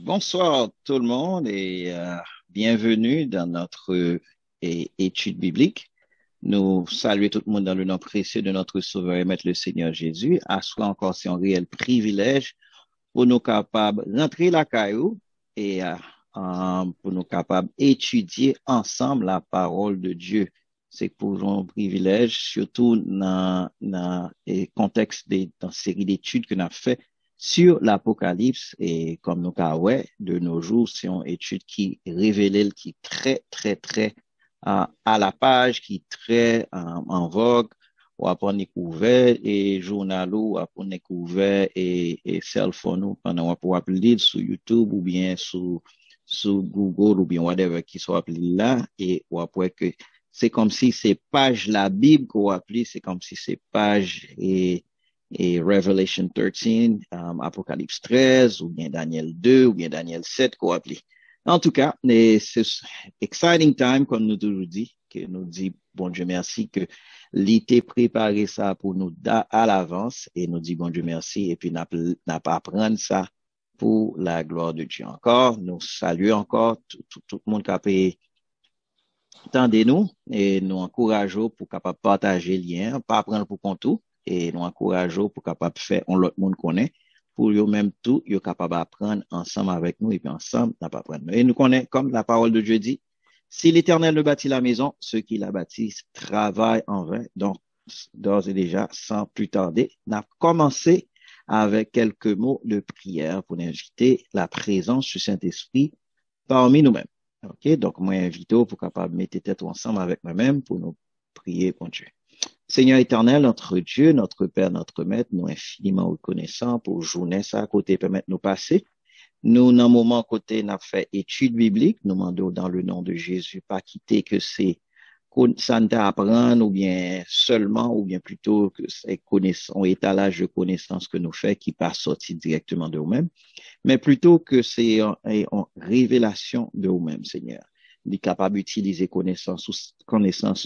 Bonsoir tout le monde et bienvenue dans notre étude biblique. Nous saluons tout le monde dans le nom précieux de notre Sauveur et Maître le Seigneur Jésus. À soi encore, c'est un réel privilège pour nous capables rentrer la caillou et pour nous capables étudier ensemble la parole de Dieu. C'est pour un privilège, surtout dans le contexte dans la série d'études que nous avons fait sur l'Apocalypse. Et comme nous avons de nos jours, c'est une étude qui révèle, qui est très à la page, qui est très en vogue ou apon découvert et journal ou apon découvert et cell phone ou pendant ou appeler sur YouTube ou bien sur Google ou bien whatever qui soit appelé là et ou après que c'est comme si c'est page la Bible qu'on appelle, c'est comme si c'est page et Revelation 13, Apocalypse 13 ou bien Daniel 2 ou bien Daniel 7 qu'on appelle. En tout cas, c'est exciting time, comme nous toujours dit, que nous dit, bon Dieu merci, que l'été préparé ça pour nous à l'avance et nous dit, bon Dieu merci, et puis n'a pas apprendre ça pour la gloire de Dieu. Encore, nous saluons encore tout le monde qui a payé. Tendez-nous et nous encourageons pour capable partager le lien, pas apprendre pour compte tout, et nous encourageons pour capable faire, on l'autre monde connaît, pour eux même tout, ils capable d'apprendre ensemble avec nous et puis ensemble, n'a pas apprendre. Et nous connaissons, comme la parole de Dieu dit, si l'Éternel ne bâtit la maison, ceux qui la bâtissent travaillent en vain. Donc, d'ores et déjà, sans plus tarder, on a commencé avec quelques mots de prière pour inviter la présence du Saint-Esprit parmi nous-mêmes. OK, donc moi invite pour capable mettre tête ensemble avec moi-même pour nous prier pour Dieu. Seigneur éternel, notre Dieu, notre Père, notre Maître, nous infiniment reconnaissants pour journée ça à côté permettre nous passer. Nous, dans le moment côté, n'a fait étude biblique, nous demandons dans le nom de Jésus, pas quitter que c'est ça ne apprendre ou bien seulement ou bien plutôt que c'est connaissance, étalage de connaissances que nous fait qui pas sorti directement de nous-mêmes, mais plutôt que c'est en révélation de nous-mêmes, Seigneur. Nous sommes capables d'utiliser connaissance,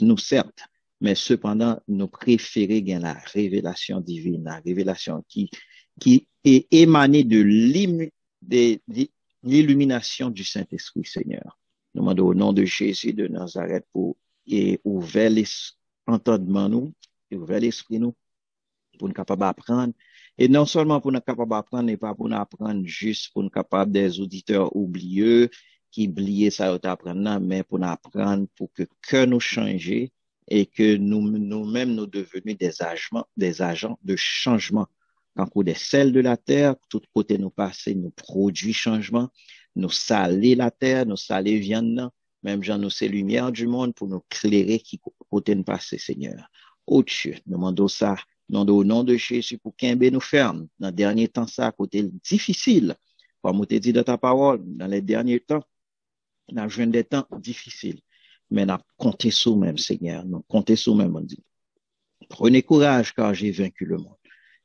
nous certes, mais cependant, nous préférons bien la révélation divine, la révélation qui est émanée de l'illumination du Saint-Esprit, Seigneur. Nous demandons au nom de Jésus de Nazareth pour ouvrir l'entendement nous, et ouvrir l'esprit nous, pour nous capables d'apprendre. Et non seulement pour nous capables d'apprendre, mais pas pour nous apprendre juste pour nous capables des auditeurs oublieux qui oublient ça ou t'apprendre, mais pour nous apprendre pour que nous changions et que nous-mêmes nous devenions des agents de changement. Quand on est sel de la terre, tout côté nous passer, nous produit changement, nous saler la terre, nous saler viande, même genre nous c'est lumière du monde pour nous éclairer qui côté nous passer, Seigneur. Oh Dieu, nous demandons ça au nom de Jésus pour qu'un nous ferme. Dans les derniers temps, ça a côté difficile. Comme on te dit dans ta parole, dans les derniers temps, on a joué des temps difficiles. Mais on a compté sur même, Seigneur. Nous comptons sur même, on dit. Prenez courage car j'ai vaincu le monde.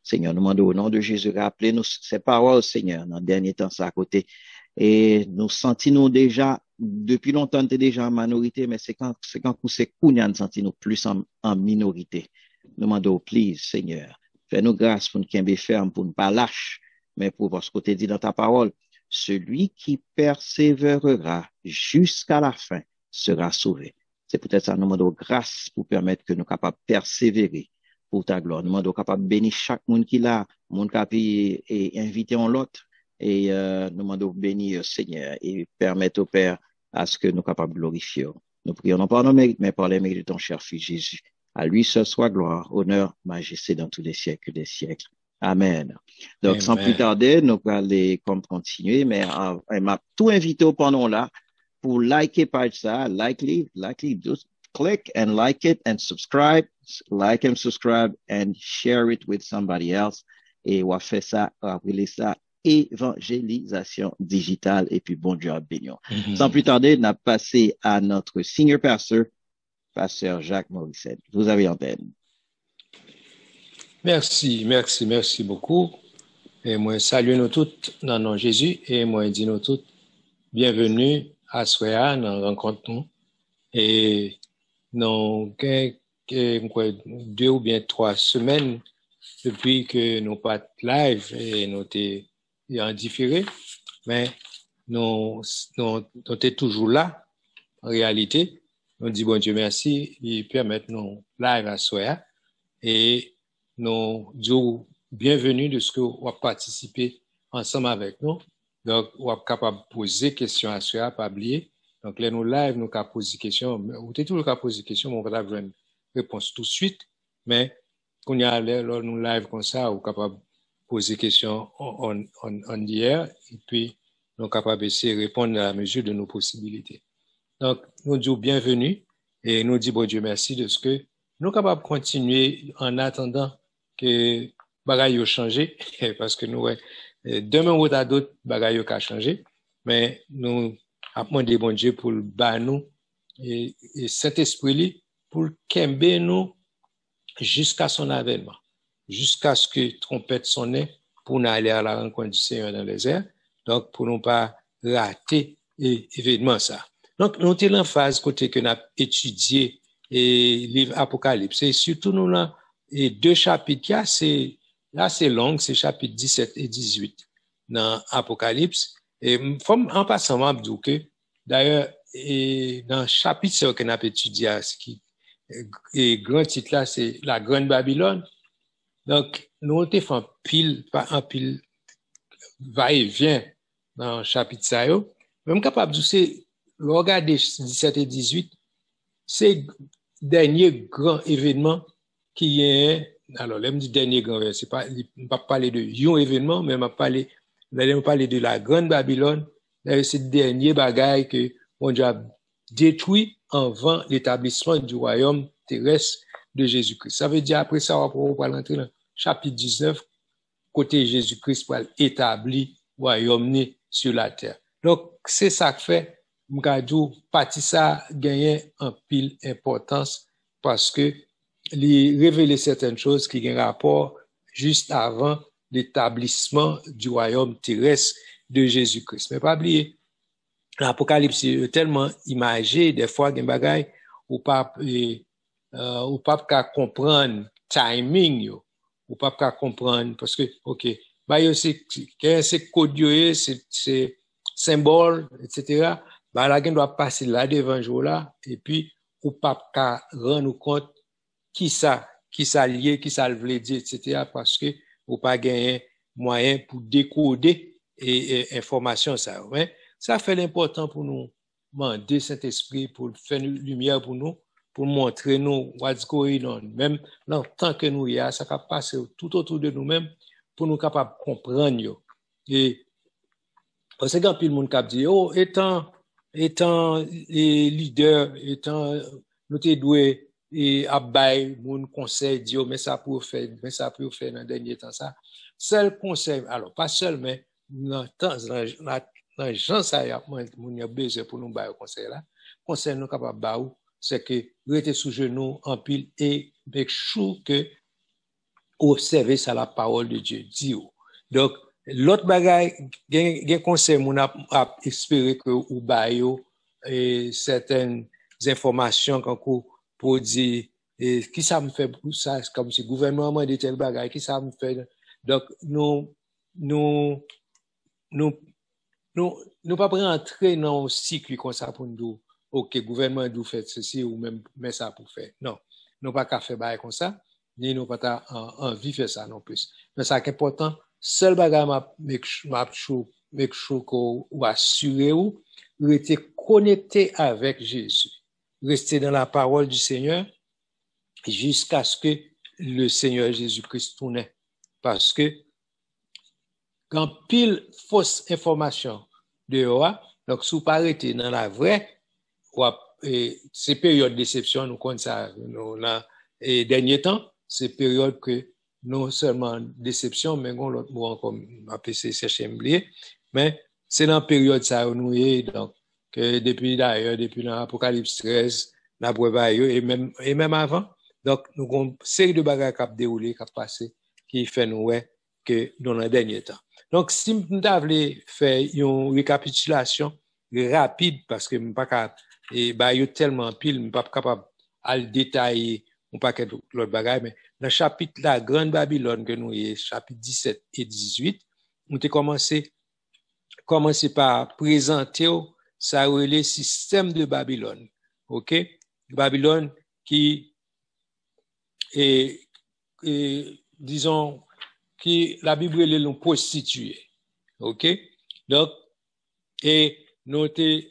Seigneur, nous demandons au nom de Jésus, rappelez-nous ces paroles, Seigneur, dans les derniers temps, ça à côté. Et nous sentons déjà, depuis longtemps, t'es déjà en minorité, mais c'est quand c'est nous sentons plus en minorité. Nous demandons, please, Seigneur, fais-nous grâce pour nous qu'il ferme, pour ne pas lâcher, mais pour parce que tu dit dans ta parole, celui qui persévérera jusqu'à la fin sera sauvé. C'est peut-être ça, nous demandons grâce pour permettre que nous capables de persévérer pour ta gloire. Nous demandons capable de bénir chaque monde qui l'a, monde qui et inviter en l'autre. Et nous demandons bénir Seigneur et permettre au Père à ce que nous capables de glorifier. Nous prions non par nos mérites, mais par les mérites de ton cher Fils Jésus. À lui seul soit gloire, honneur, majesté dans tous les siècles des siècles. Amen. Donc, sans plus Amen. tarder, nous allons aller continuer, mais il m'a tout invité pendant là pour liker page ça, like, just click and like it and subscribe, like and subscribe and share it with somebody else. Et on va faire ça, on va appeler ça évangélisation digitale et puis bon Dieu à bénir. Sans plus tarder, on a passé à notre senior pastor, pasteur Jacques Morissette. Vous avez antenne. Merci beaucoup. Et moi, salue nous toutes dans le nom de Jésus et moi, dis nous toutes, bienvenue à Soya, dans la rencontre nous. Et dans 2 ou bien 3 semaines depuis que nous pas live et nous t'es en différé, mais nous sommes toujours là, en réalité. Nous disons, bon Dieu, merci, il permet nous live à soi et nous disons bienvenue de ce que vous avez participé ensemble avec nous. Donc, vous êtes capable de poser des questions à soi, pas oublier. Donc, là, nous live, nous avons posé des questions. Vous êtes toujours poser des questions, mais on va avoir une réponse tout de suite. Mais, quand il y a là, nous live comme ça, vous êtes capable de poser des questions en hier, et puis, nous sommes capables d'essayer de répondre à la mesure de nos possibilités. Donc, nous disons bienvenue et nous disons bon Dieu merci de ce que nous sommes capables de continuer en attendant que bagaille ait changé, parce que nous, demain ou d'autres bagaille qui a changé, mais nous avons demandé bon Dieu pour le bas nous et cet esprit pour kembe nous jusqu'à son avènement, jusqu'à ce que trompette sonne pour nous aller à la rencontre du Seigneur dans les airs. Donc, pour ne pas rater l'événement ça. Donc, nous sommes en phase côté que nous avons étudié le livre Apocalypse. Et surtout, nous avons deux chapitres. Là, c'est long, c'est chapitres 17 et 18 dans Apocalypse. Et en passant, je dis que, d'ailleurs, dans le chapitre que nous avons étudié, ce qui est grand titre là, c'est la Grande Babylone. Donc, nous avons fait un pile va-et-vient dans le chapitre ça. Même capable de dire, regarder 17 et 18, c'est le dernier grand événement qui est, alors, là, je dis dernier grand événement, c'est pas, je ne pas parler de un événement, mais je vais parler de la Grande Babylone. C'est le dernier bagaille que on a détruit avant l'établissement du royaume terrestre de Jésus-Christ. Ça veut dire, après ça, on va rentrer dans le chapitre 19, côté Jésus-Christ pour établir le royaume sur la terre. Donc, c'est ça que fait, m'gadou, parti ça gagne en pile importance parce que il révèle certaines choses qui ont rapport juste avant l'établissement du royaume terrestre de Jésus-Christ. Mais pas oublier, l'Apocalypse est tellement imagé, des fois, des bagailles, ou pas qu'à comprendre timing, yo. Ou pas qu'à comprendre, parce que, ok, bah, c'est code, c'est symbole, etc. Bah, la gen doit passer là devant jour là, et puis, ou pas qu'à rendre compte qui ça lié, qui ça le veut dire, etc. Parce que, ou pas gagner moyen pour décoder et information ça. Ouais. Ça fait l'important pour nous demander Saint-Esprit pour faire une lumière pour nous, pour montrer nous what's going on. Même dans le temps que nous y a, ça va passer tout autour de nous-mêmes pour nous capables de comprendre. Et parce que quand le monde cap dit, oh, étant leader, étant nous te doué et abay mon conseil dit, oh, mais ça pour faire dans le dernier temps ça. Seul conseil, alors pas seul, mais dans gens ça y a besoin pour nous bailler conseil là. Conseil nous capable bailler, c'est que rester sous genoux en pile et make sure que observer ça la parole de Dieu dit. Donc l'autre bagaille gen conseil mon a espérer que ou bailler et certaines informations pour dire qui ça me fait pour ça comme si gouvernement de tel bagaille qui ça me fait. Donc nous pas rentrer dans un cycle comme ça pour nous dire, ok, gouvernement doit faire ceci ou même mais ça pour faire. Non, nous pas qu'à faire bail comme ça, ni nous pas envie de faire ça non plus. Mais ça qui est important, seul bagage make sure qu'on ou assurer ou rester connecté avec Jésus, rester dans la parole du Seigneur jusqu'à ce que le Seigneur Jésus-Christ tourne. Parce que quand pile fausse information de donc sous pas arrêter dans la vraie ces périodes de déception nous comme ça nous et dernier temps c'est période que non seulement déception mais on l'autre mot comme APC chercher oublier mais c'est dans période ça nous est donc que depuis l'Apocalypse 13 la et même avant donc nous avons une série de bagages qui ont déroulé qui ont passé qui fait nous que dans le dernier temps. Donc, si nous devons faire une récapitulation rapide, parce que je ne suis pas tellement pile, je ne suis pas capable de le détailler, un paquet d'autres bagages, mais dans le chapitre la Grande Babylone que nous avons, chapitre 17 et 18, nous avons commencé commencer par présenter ça le système de Babylone. OK? Babylone qui est, disons, qui la Bible est une prostituée. OK? Donc, et nous avons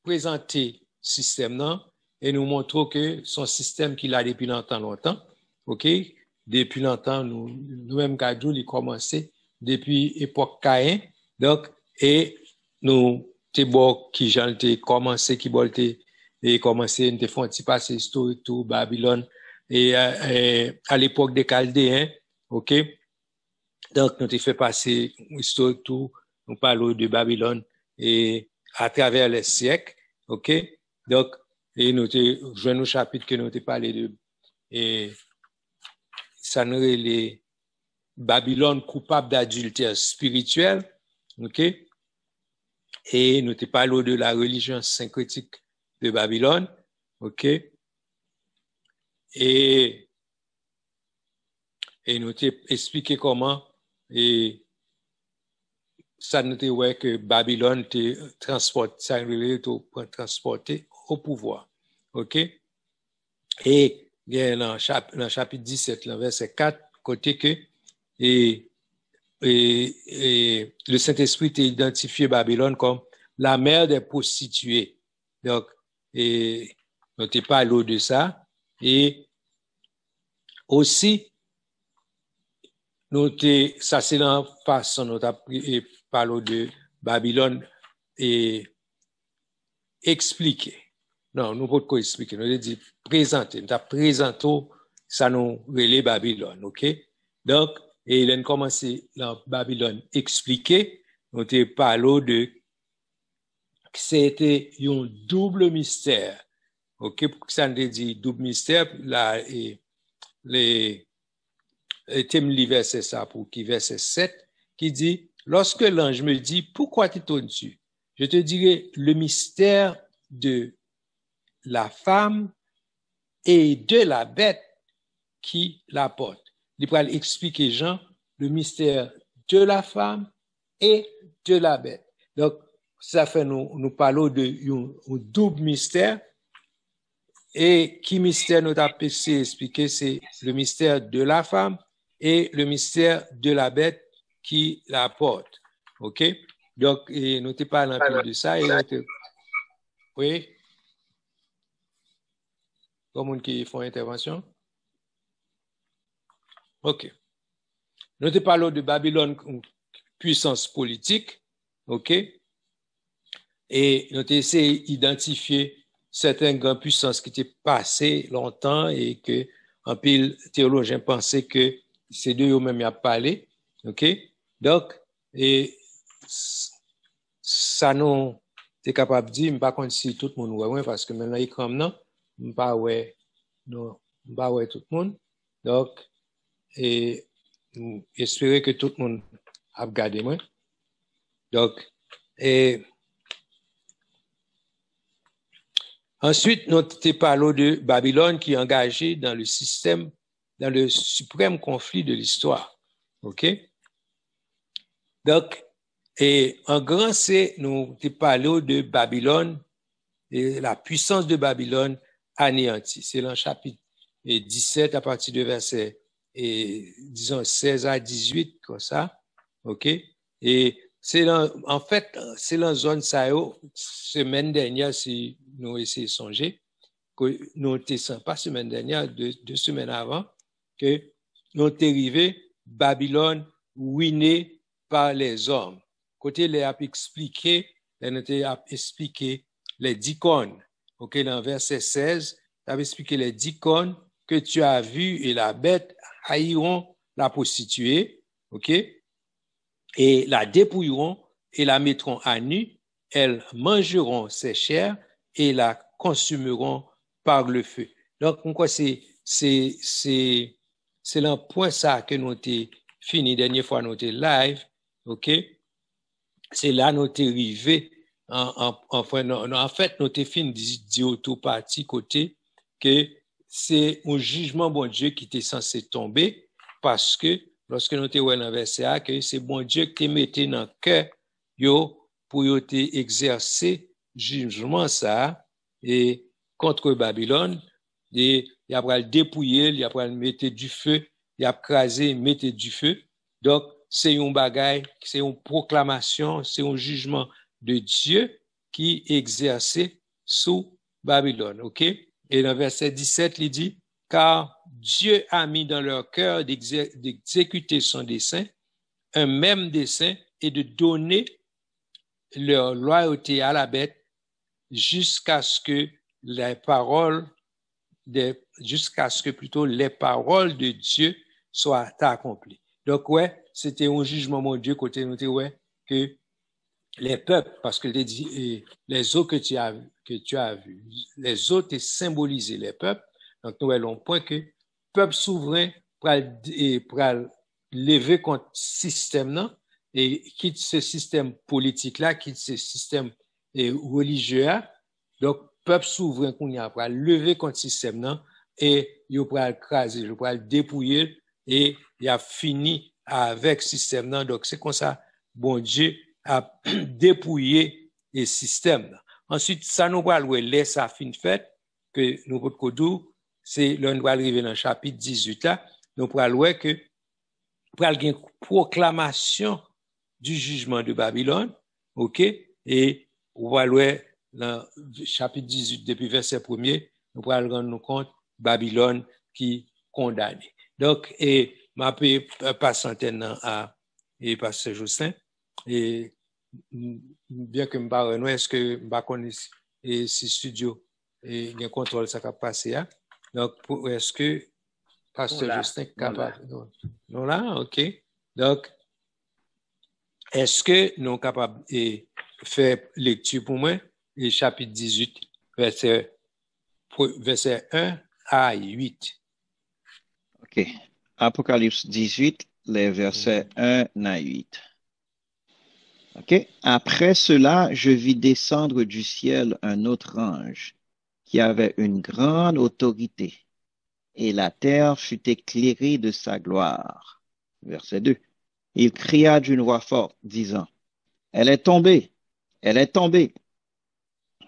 présenté système non et nous montrons que son système qu'il a depuis longtemps. OK? Depuis longtemps, nous-mêmes, Gadjou, il a commencé depuis l'époque Caïn. Donc, et nous, t'es bon, qui j'en t'ai commencé, qui bon et commencé, nous t'ai fait passer historique tout Babylone et à l'époque des Chaldéens. OK? Donc, nous t'ai fait passer historique tout, nous parlons de Babylone et à travers les siècles. OK? Donc, et nous t'ai joué au chapitre que nous t'ai parlé de, et ça nous est les Babylone coupable d'adultère spirituel, OK? Et nous te parlons de la religion syncrétique de Babylone, OK? Et nous te expliqué comment et ça nous te ouais que Babylone te transporte, ça te transporter au pouvoir, OK? Et dans chapitre 17, verset 4, côté que et le Saint-Esprit a identifié Babylone comme la mère des prostituées. Donc, et on ne pas l'eau de ça. Et aussi, ça c'est la façon dont on parle de Babylone et expliquer. Non, nous ne pouvons pas expliquer. Nous dit présenter. Nous avons présenté ça nous relève Babylone. OK? Donc, et il a commencé dans Babylone expliquer, on te parlé de que c'était un double mystère. OK, pour que ça nous dit double mystère, là, et les thèmes du verset ça, pour qui verset 7, qui dit, lorsque l'ange me dit, pourquoi tu tournes dessus? Je te dirai le mystère de la femme et de la bête qui la porte. Il va expliquer Jean le mystère de la femme et de la bête. Donc, ça fait nous parlons de un double mystère. Et qui mystère nous a expliqué, c'est le mystère de la femme et le mystère de la bête qui la porte. OK? Donc, et nous te parlons un peu de ça. Et oui? Comme qui font intervention? OK. Nous te parlons de Babylone, puissance politique, OK? Et nous te essayé d'identifier certaines grandes puissances qui étaient passées longtemps et que un pile théologien pensait que c'est d'eux eux-mêmes qui a parlé, OK? Donc, et ça nous est capable de dire, je ne sais pas si tout le monde voit, parce que maintenant, il est comme non, je ne sais pas ouais, non, je ne sais pas ouais tout le monde. Donc, et j'espère que tout le monde a regardé moi. Donc, et ensuite, nous avons parlé de Babylone qui est engagée dans le système, dans le suprême conflit de l'histoire. OK? Donc, et en grand C, nous avons parlé de Babylone et la puissance de Babylone anéantie. C'est dans le chapitre 17 à partir de verset disons 16 à 18 comme ça. OK? Et c'est en fait, c'est dans la zone ça semaine dernière, si nous essayons de songer, que nous étions pas semaine dernière, deux semaines avant, que nous sommes arrivés Babylone ruinée par les hommes. Côté les a expliqué, les a expliqué les 10 cônes. OK, dans verset 16, tu as expliqué les 10 cônes que tu as vus et la bête haïront la prostituée, OK, et la dépouilleront et la mettront à nu, elles mangeront ses chairs et la consumeront par le feu. Donc, pourquoi c'est le point ça que nous avons fini dernière fois nous avons live, OK, c'est là nous avons arrivé en fait nous avons fini dire tout parti côté que c'est un jugement bon Dieu qui était censé tomber parce que lorsque nous avons dans verset A que c'est bon Dieu qui mettait dans le cœur yo pour yo te exercer jugement ça et contre Babylone et il a pral dépouiller, il a pral mettre du feu, il a crasé, mettre du feu. Donc c'est un bagage, c'est une proclamation, c'est un jugement de Dieu qui exerçait sous Babylone, OK? Et dans verset 17, il dit car Dieu a mis dans leur cœur d'exécuter son dessein, un même dessein, et de donner leur loyauté à la bête jusqu'à ce que les paroles jusqu'à ce que plutôt les paroles de Dieu soient accomplies. Donc, ouais, c'était un jugement, mon Dieu, côté nous, ouais, que les peuples, parce que les eaux que tu as vues, les eaux te symbolisaient les peuples. Donc, nous allons point que peuple souverain pour lever contre système là et quitte ce système politique là, quitte ce système religieux là. Donc, peuple souverain qu'on y a pour lever contre système là et il pour craser, il pour dépouiller et il a fini avec système là. Donc, c'est comme ça, bon Dieu a dépouillé les systèmes. Ensuite, ça nous va laisser ça fin fait que nous pouvons c'est là nous va arriver dans le chapitre 18 là, nous pourrons voir que pour une proclamation du jugement de Babylone, OK? Et on va voir dans le chapitre 18 depuis verset 1er, nous pourrons rendre compte Babylone qui condamné. Donc et m'a passe antenne à et pasteur Jocelyn. Et bien que je ne sais est-ce que je ne connais pas si studio et il y a un contrôle ça qui a passé. Donc, est-ce que pasteur Justin est capable? Non, là, OK. Donc, est-ce que nous sommes capables de faire lecture pour moi, et chapitre 18, verset 1 à 8. OK. Apocalypse 18, les versets 1 à 8. OK. Après cela, je vis descendre du ciel un autre ange qui avait une grande autorité, et la terre fut éclairée de sa gloire. Verset 2. Il cria d'une voix forte, disant, elle est tombée,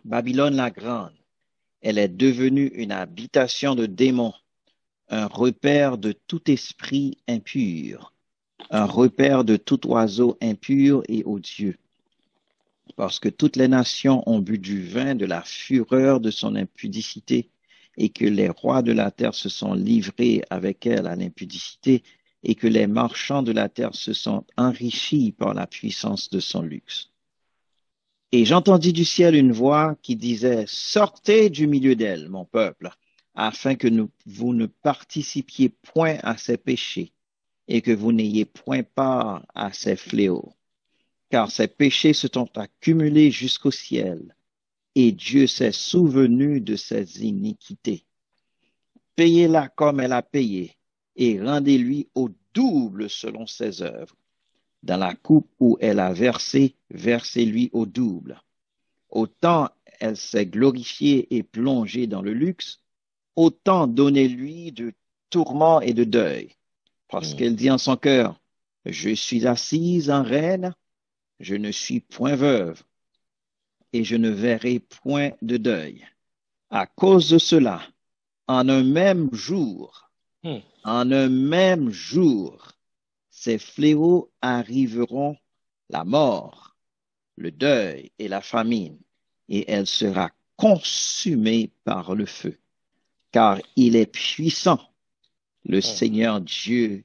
Babylone la grande, elle est devenue une habitation de démons, un repère de tout esprit impur, un repère de tout oiseau impur et odieux. Parce que toutes les nations ont bu du vin de la fureur de son impudicité, et que les rois de la terre se sont livrés avec elle à l'impudicité, et que les marchands de la terre se sont enrichis par la puissance de son luxe. Et j'entendis du ciel une voix qui disait, sortez du milieu d'elle, mon peuple, afin que vous ne participiez point à ses péchés, et que vous n'ayez point part à ses fléaux. Car ses péchés se sont accumulés jusqu'au ciel, et Dieu s'est souvenu de ses iniquités. Payez-la comme elle a payé, et rendez-lui au double selon ses œuvres. Dans la coupe où elle a versé, versez-lui au double. Autant elle s'est glorifiée et plongée dans le luxe, autant donnez-lui de tourments et de deuil, parce qu'elle dit en son cœur, je suis assise en reine, je ne suis point veuve, et je ne verrai point de deuil. À cause de cela, en un même jour, ces fléaux arriveront, la mort, le deuil et la famine, et elle sera consumée par le feu, car il est puissant, le Seigneur Dieu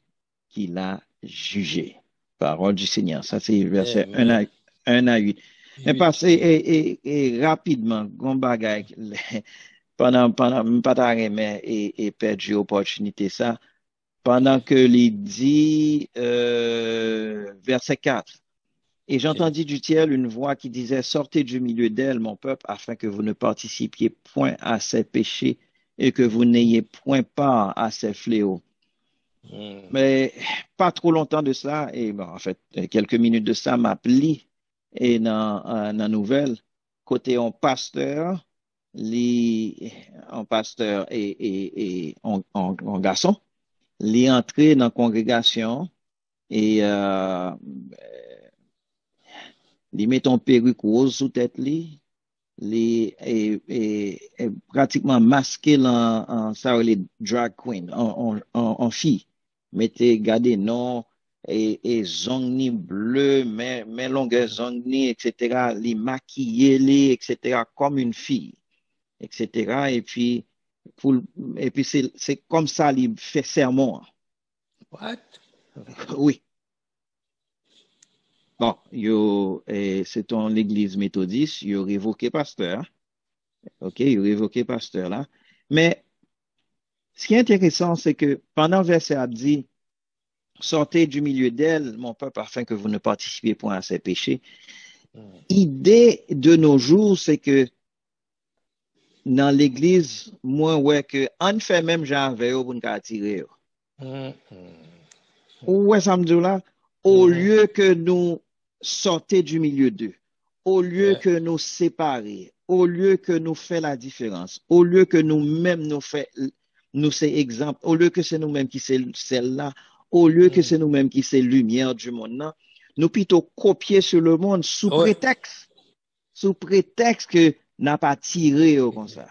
qui l'a jugé. Parole du Seigneur. Ça, c'est verset 1 à 8. Mais passez et rapidement, pendant et perdu l'opportunité ça, pendant que il dit verset 4. Et j'entendis du ciel une voix qui disait, sortez du milieu d'elle, mon peuple, afin que vous ne participiez point à ses péchés et que vous n'ayez point part à ses fléaux. Mais pas trop longtemps de ça, et bon, en fait, quelques minutes de ça, m'appli et dans la nouvelle, côté en pasteur, en pasteur et en garçon, les entré dans la congrégation et li met ton perruque rose sous tête li, pratiquement masqué en ça les drag queen en fille. Mettez gardez non et zong ni bleu, mais longueur zong ni, etc. Les maquiller les, etc. comme une fille, etc. Et puis, pour, et puis c'est comme ça, il fait sermon. What? Oui. Bon, c'est l'église méthodiste, il a révoqué pasteur. OK, il a révoqué pasteur là. Mais ce qui est intéressant, c'est que pendant le verset a dit, sortez du milieu d'elle, mon peuple, afin que vous ne participiez point à ses péchés. L'idée de nos jours, c'est que dans l'église, moi, ouais, que on fait même genre avec eux pour nous attirer. Ouais, ça me dit là, au lieu que nous sortions du milieu d'eux, au lieu que nous séparer, au lieu que nous fassions la différence, au lieu que nous-mêmes nous c'est exemple, au lieu que c'est nous-mêmes qui c'est celle-là, au lieu que c'est nous-mêmes qui c'est lumière du monde, non, nous plutôt copier sur le monde sous prétexte que n'a pas tiré comme ça.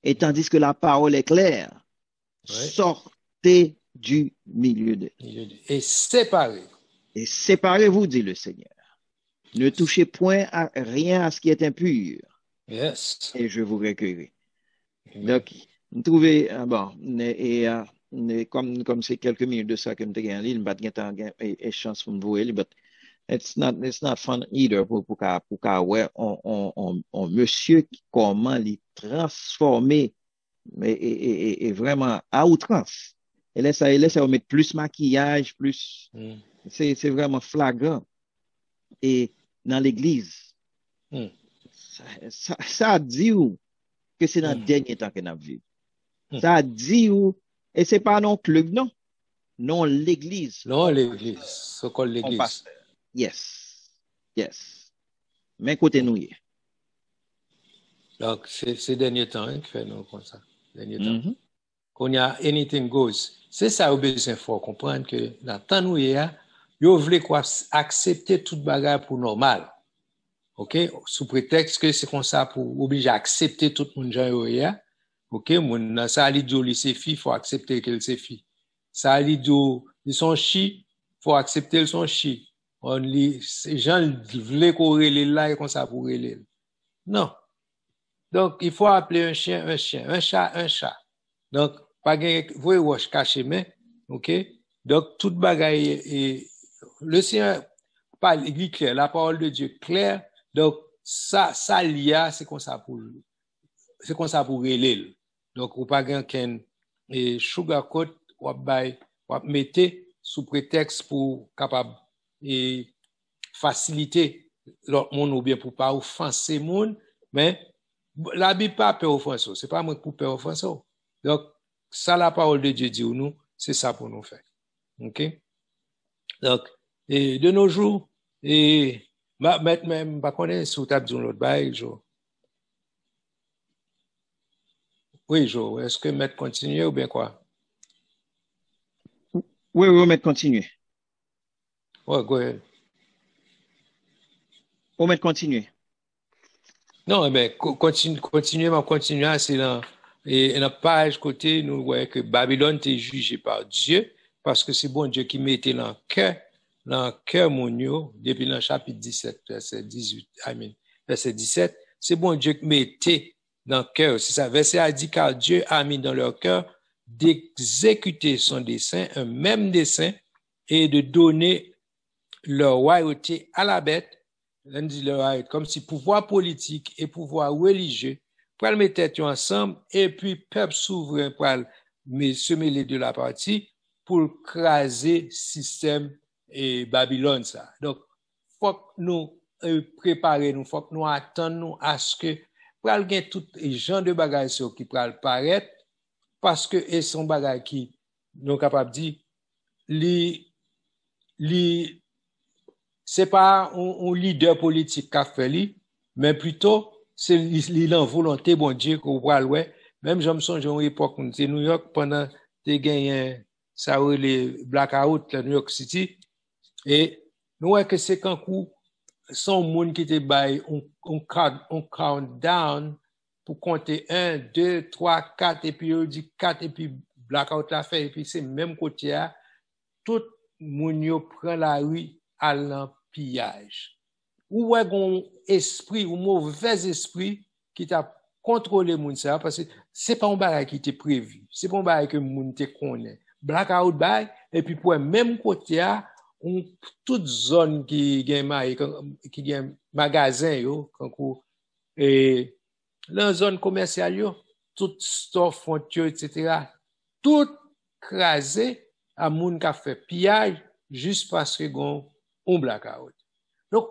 Et tandis que la parole est claire, sortez du milieu d'eux. Et séparez. Et séparez-vous, dit le Seigneur. Ne touchez point à rien à ce qui est impur. Yes. Et je vous recueillerai. Donc, vous trouvez, bon, comme c'est quelques minutes de ça que je vais lire, je vais avoir chance pour me voir, but it's not fun either pour ouais, on monsieur comment les transformer et vraiment à outrance. Et là, ça va mettre plus maquillage, plus. C'est vraiment flagrant. Et dans l'église, ça dit que c'est dans le dernier temps qu'on a vu. Ça dit et c'est pas non club, non. Non, l'église. Non, l'église. Ce qu'on l'église. Yes. Mais côté nous. Donc, c'est ces derniers temps qui fait nous comme ça. Derniers temps. Quand il y a anything goes. C'est ça, au besoin, il faut comprendre que dans le temps où il y a, vous voulez accepter toute bagarre pour normal. OK? Sous prétexte que c'est comme ça pour obliger à accepter tout le monde genre il y a. OK? Ça a dit que c'est fille, il faut accepter qu'elle c'est fille. Ça a dit que ils sont chi, il faut accepter qu'ils sont chi. Ces gens voulaient qu'on relève là et comme ça pour relève. Non. Donc, il faut appeler un chien, un chat, un chat. Donc, pas gagner, vous voyez, caché, mais, OK? Donc, toute bagaille et le Seigneur parle, il dit clair, la parole de Dieu claire. Donc, ça l'IA, c'est comme ça pour relève. Donc, ou pas gagner et sugarcoat, ou mettre sous prétexte pour capable et faciliter l'autre monde ou bien pour pas offenser le monde, mais la Bible pas peur offenser, c'est pas moi pour peur offenser. Donc ça la parole de Dieu dit ou nous, c'est ça pour nous faire. OK? Donc et de nos jours et même pas connaître si tu as dit l'autre bail, Jo. Oui, Jo, est-ce que mettre continuer ou bien quoi? Oui, mettre continuer. Ouais, go ahead. Mettre continuer. Non, mais continuer, c'est dans la page côté, nous voyons que Babylone était jugée par Dieu, parce que c'est bon Dieu qui mettait dans le cœur mon depuis le chapitre 17, verset 18, verset 17, c'est bon Dieu qui mettait dans le cœur, c'est ça, verset a dit, car Dieu a mis dans leur cœur d'exécuter son dessein, un même dessein, et de donner leur royauté à la bête, comme si pouvoir politique et pouvoir religieux pour le mettre ensemble et puis peuple souverain pour se mêler de la partie pour craser système et Babylone ça. Donc faut que nous préparer nous, faut que nous attendons à ce que pour gagner tout les gens de bagages qui pour paraître parce que et son bagage qui nous capable dire c'est pas un leader politique qui a fait lui, mais plutôt c'est la volonté bon Dieu qu'on voit ouais. Même je me songe à une époque où c'est New York pendant des gagné ça les blackout à New York City et nous voyons que c'est qu'un coup son monde qui te bail on countdown pour compter 1, 2, 3, 4 et puis on dit 4 et puis blackout la fait et puis c'est même côté là tout moun yo prend la rue à l'empillage. Ou ouais gon esprit ou mauvais esprit qui t'a contrôlé moun ça parce que c'est pas un bagage qui était prévu, c'est pas un bagage que moun te connaît. Blackout bail et puis pour même côté là on toute zone qui gagne magasin yo kankou et dans zone commerciale yo tout store frontière etc. tout crasé à moun ka fait pillage juste parce que gon on blackout. Donc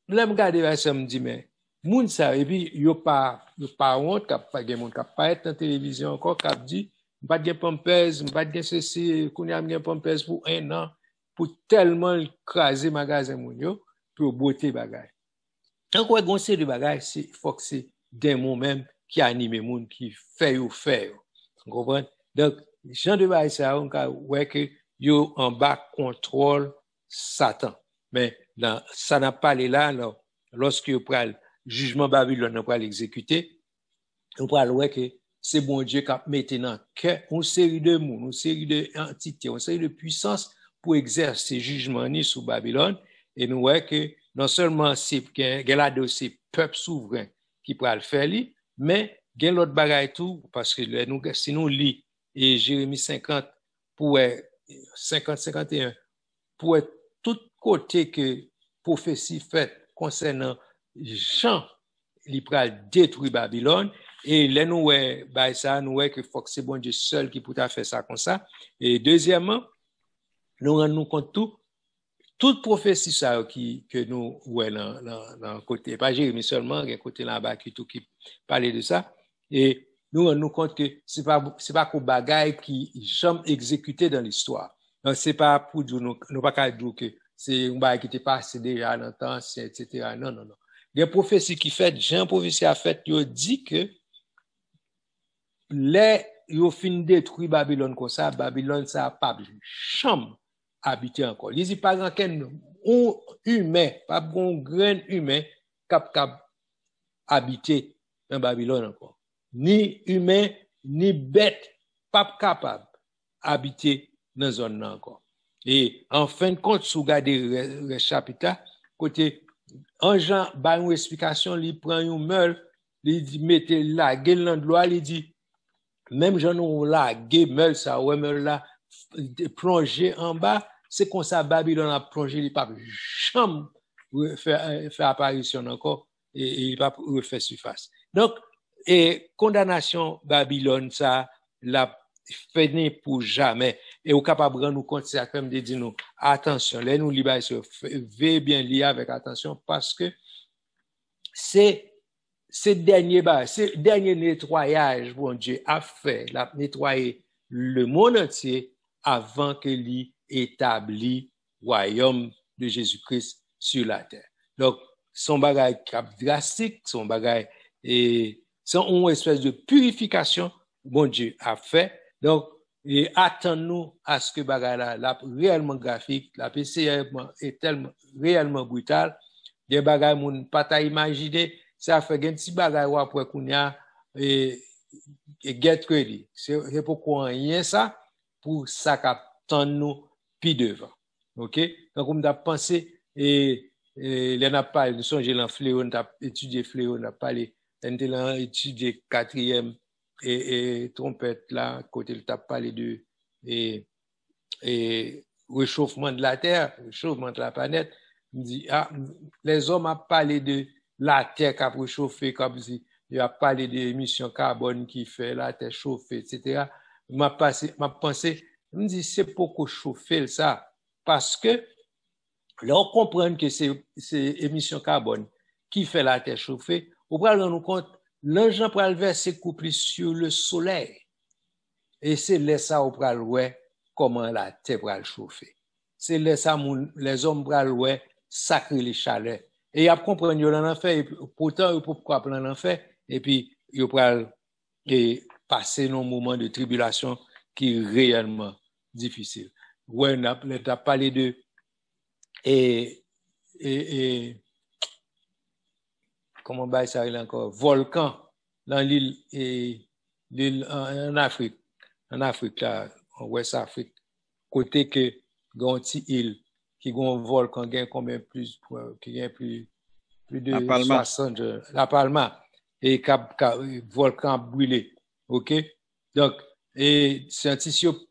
là me garder ça me dit mais moun ça et puis yo pas honte ka pas gen moun ka pas être dans télévision encore ka dit pas de pampers pas de ceci kounya gen pampers pour 1 an pour tellement craser magasin moun yo pour beauté bagay. Donc ouais gon c'est de bagay c'est faut que c'est démon même qui anime moun qui fait yo. Vous comprenez? Donc Jean de bagay ça on ka ouais que yo en bas contrôle Satan. Mais dans ça n'a pas là non lorsque yo pral jugement Babylone on pral l'exécuter on pral ouais que c'est bon Dieu qui a maintenant que une série de monde, une série de entités, une série de puissances pour exercer jugement ni sur Babylone et nous voyons que non seulement c'est là c'est peuple souverain qui pourra le faire mais il y a l'autre bagaille tout parce que nous si nous lit et Jérémie 50 pour 50-51 pour tout côté que prophétie faite concernant Jean il pourra détruire Babylone et là nous ça nous que faut que c'est bon Dieu seul qui pourra faire ça comme ça et deuxièmement nous rendons compte toute prophétie ça que nous dans côté pas Jérémie seulement il y a côté là-bas qui parlait de ça et nous rendons compte que c'est pas qu'au bagaille qui jamais exécuté dans l'histoire. Donc c'est pas pour dire nous pas qu'à dire que c'est un bagaille qui était passé déjà dans le temps etc. Non. Des prophéties qui fait Jean prophétie a fait il dit que les yo fin détruit Babylone comme ça Babylone ça pas chambre habiter encore. Il dit pas aucun humain, pas bon grain humain cap habiter dans Babylone encore. Ni humain ni bête pas capable habiter dans zone là encore. Et en fin de compte sous garder le chapitre côté en Jean ba une explication, il prend un meule, il dit mettez la gueule dans l'eau, il dit même Jean nous la gueule meule ça ouais meule là plonger en bas, c'est comme ça Babylone a plongé les papes chambre faire apparition encore et il va refaire surface. Donc et condamnation Babylone ça la fini pour jamais et au capable rendre nous compte c'est comme de dire nous attention là nous libération veillez bien lier avec attention parce que c'est dernier nettoyage bon Dieu a fait l'a nettoyer le monde entier avant que lui établit royaume de Jésus-Christ sur la terre. Donc son bagage drastique, son bagage et son une espèce de purification bon Dieu a fait. Donc et attendons à ce que bagage là réellement graphique, la PCR est tellement réellement brutal, des bagages moun pas ta imaginer, ça fait un petit bagage après kounya et get ready. C'est pourquoi rien ça pour ça qu'attend nous puis devant. OK? Donc on a pensé et les n'a pas nous songe dans fléau, on a étudié fléau, on a parlé on a étudié 4e et trompette là côté il t'a parlé de et réchauffement de la terre, réchauffement de la planète. Il dit les hommes a parlé de la terre qui a réchauffé comme si il a parlé de émissions carbone qui fait la terre chauffer etc. m'a pensé me dit c'est pourquoi chauffer ça parce que là on comprend que c'est émissions carbone qui fait la terre chauffer on va rendre compte l'ange pral verser couplé sur le soleil et c'est là ça on pral ouais comment la terre pral chauffer c'est là ça les hommes pral ouais sacrer les chaleurs et y a comprendre yo en fait pourtant pourquoi plan en fait et puis yo pral passer un moment de tribulation qui est réellement difficile ouais on a parlé de et comment bah ça il encore volcan dans l'île en Afrique là en West Afrique côté que gon ti île qui gon volcan gain combien plus qui gain plus La de Palma. 60 la Palma et volcan brûlé. OK? Donc et scientifiques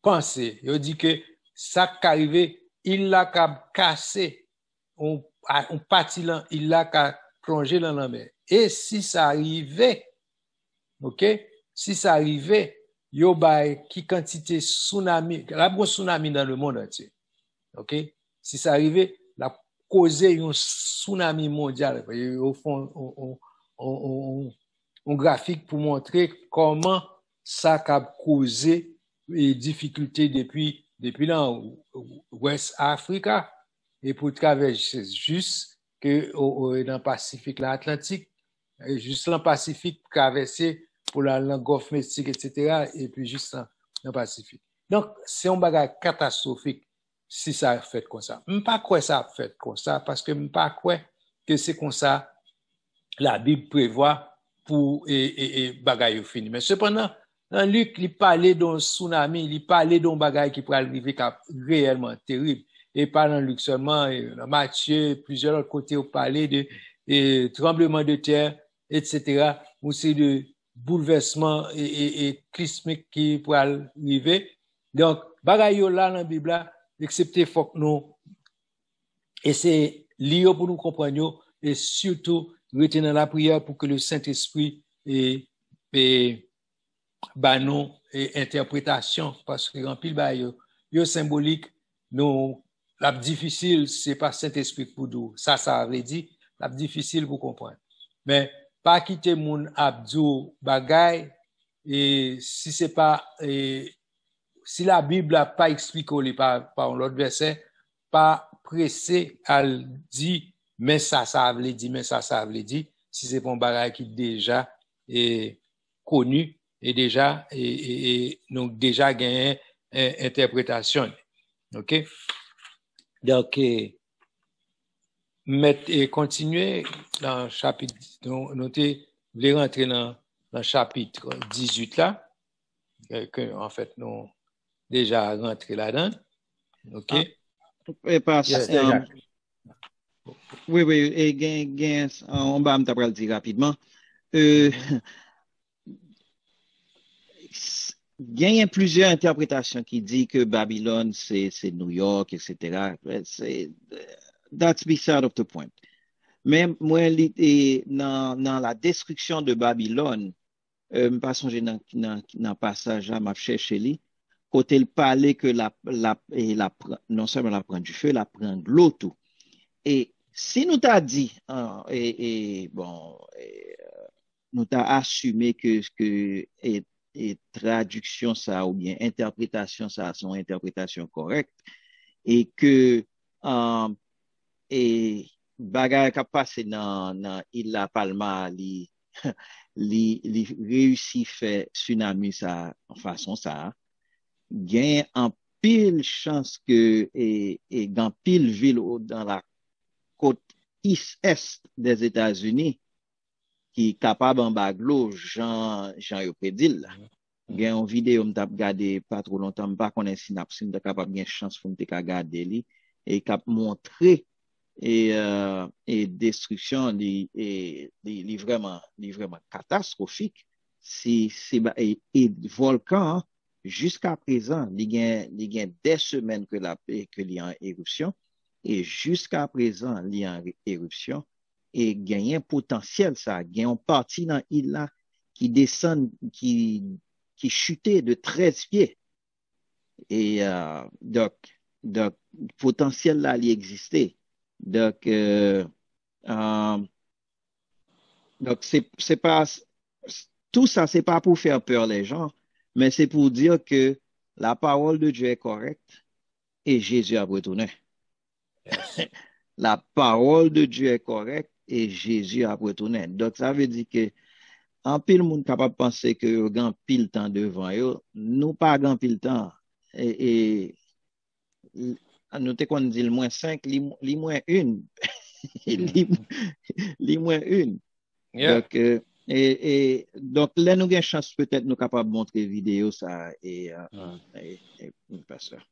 pensent, ils dit que ça qui arrivé, il l'a cassé on parti là, il l'a plongé dans la mer. Et si ça arrivait, OK? Si ça arrivait, yo bay qui quantité tsunami, la bon tsunami dans le monde entier. OK? Si ça arrivait, la causer un tsunami mondial. Au fond, on graphique pour montrer comment ça a causé les difficultés depuis dans West Africa et pour traverser juste que dans le Pacifique, l'Atlantique, juste dans le Pacifique, traverser pour la Golfe Mexique, etc. Et puis juste dans le Pacifique. Donc, c'est un bagage catastrophique si ça fait comme ça. Je ne pas quoi ça fait comme ça parce que je ne pas quoi que c'est comme ça la Bible prévoit pour bagage fini. Mais cependant, dans Luc, il parlait d'un tsunami, il parlait d'un bagage qui pourrait arriver réellement terrible. Et pas dans Luc seulement, dans Matthieu, plusieurs autres côtés, on parlait de tremblements de terre, etc. Aussi de bouleversements et clismiques qui pourraient arriver. Donc, bagage là dans la Bible, excepté faut que nous essayer lire pour nous comprendre et surtout retenir la prière pour que le Saint-Esprit bah nous interprétation parce que en pile bah yo symbolique nous la difficile c'est pas Saint-Esprit pour nous ça veut dire la difficile pour comprendre mais pas quitter mon abdou bagay et si c'est pas si la Bible n'a pas expliqué par l'autre verset pas pressé à dire mais ça veut dire mais ça veut dire si c'est un bagage qui déjà est connu et déjà donc déjà gagné interprétation. OK? Donc continuer dans le chapitre notez vous rentrer dans le chapitre 18 là que en fait nous déjà rentré là-dedans. OK? Yes, oui, et on va me dire rapidement. Il y a plusieurs interprétations qui disent que Babylone, c'est New York, etc. That's beside of the point. Mais moi, dans la destruction de Babylone, je ne pas songer dans le passage à m'a cherché li, côté le palais que non seulement la prend du feu, la prend de l'eau tout. Et si nous t'a dit, nous t'a assumé que traduction ça ou bien interprétation ça sont interprétation correcte et que et bagay qui passé dans Île Palma li réussi fait tsunami ça en façon ça gain en pile chance que et dans pile ville dans la côte est des États-Unis qui est capable en baglo Jean yo prédit là. Gen une vidéo m't'a regardé pas trop longtemps pas connait synapse m't'a capable bien chance pour m't'a regarder li et cap montrer et destruction li vraiment catastrophique si et volcan jusqu'à présent il y a des semaines que li en éruption et jusqu'à présent il en éruption et gagne un potentiel ça gagne une partie dans l'île là qui descend qui chutait de 13 pieds et donc potentiel là il existait donc c'est pas tout ça c'est pas pour faire peur les gens mais c'est pour dire que la parole de Dieu est correcte et Jésus a retourné. La parole de Dieu est correcte et Jésus a retourné. Donc, ça veut dire que en pile monde capable de penser que yo gan pile temps devant yo, nous pas gan pile temps. Et nous te qu'on dit le moins 5, li moins 1. Lis moins une. Yeah. Donc, donc là, nous avons chance peut-être nous capables de montrer vidéo ça et pasteur.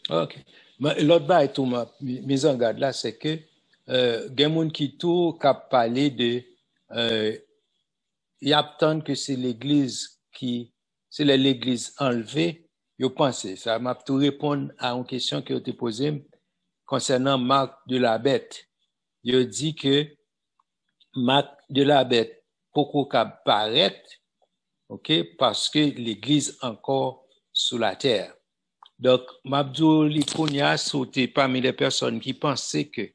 OK. Mais l'autre bail tout m'a mise en garde là, c'est que gen moun qui tout cap parler de y attendent que c'est l'église qui c'est l'église enlevée, yo pense ça m'a tout répondre à une question que tu posée concernant Marc de la Bête. Yo dit que Marc de la Bête pourquoi cap paraître, OK, parce que l'église encore sous la terre. Donc, Mabdou Likonia sauté parmi les personnes qui pensaient que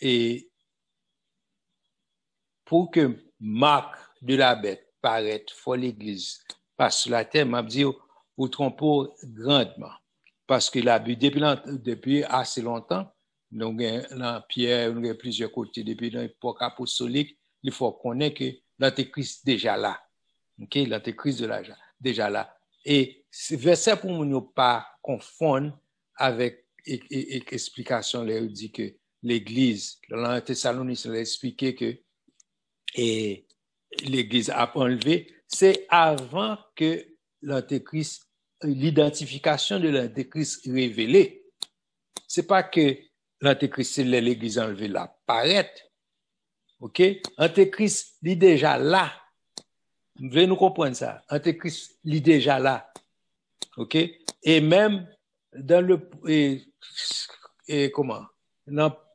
et pour que Marc de la Bête paraisse pour l'Église passe sur la terre, Mabdou vous trompez grandement. Parce que la Bible, depuis assez longtemps, nous avons Pierre, nous avons plusieurs côtés, depuis l'époque apostolique, il faut connaître que l'Antéchrist déjà là. OK, l'Antéchrist déjà là. Et ce verset pour ne pas confondre avec explication, là, il dit que l'Église, dans Thessalonique, il a expliqué que l'Église a enlevé, c'est avant que l'Antéchrist, l'identification de l'Antéchrist révélée. C'est pas que l'Antéchrist, c'est l'Église enlevée là, paraître. OK? Antéchrist, il est déjà là. Vous voulez nous comprendre ça? Antéchrist, il est déjà là. OK? Et même dans le,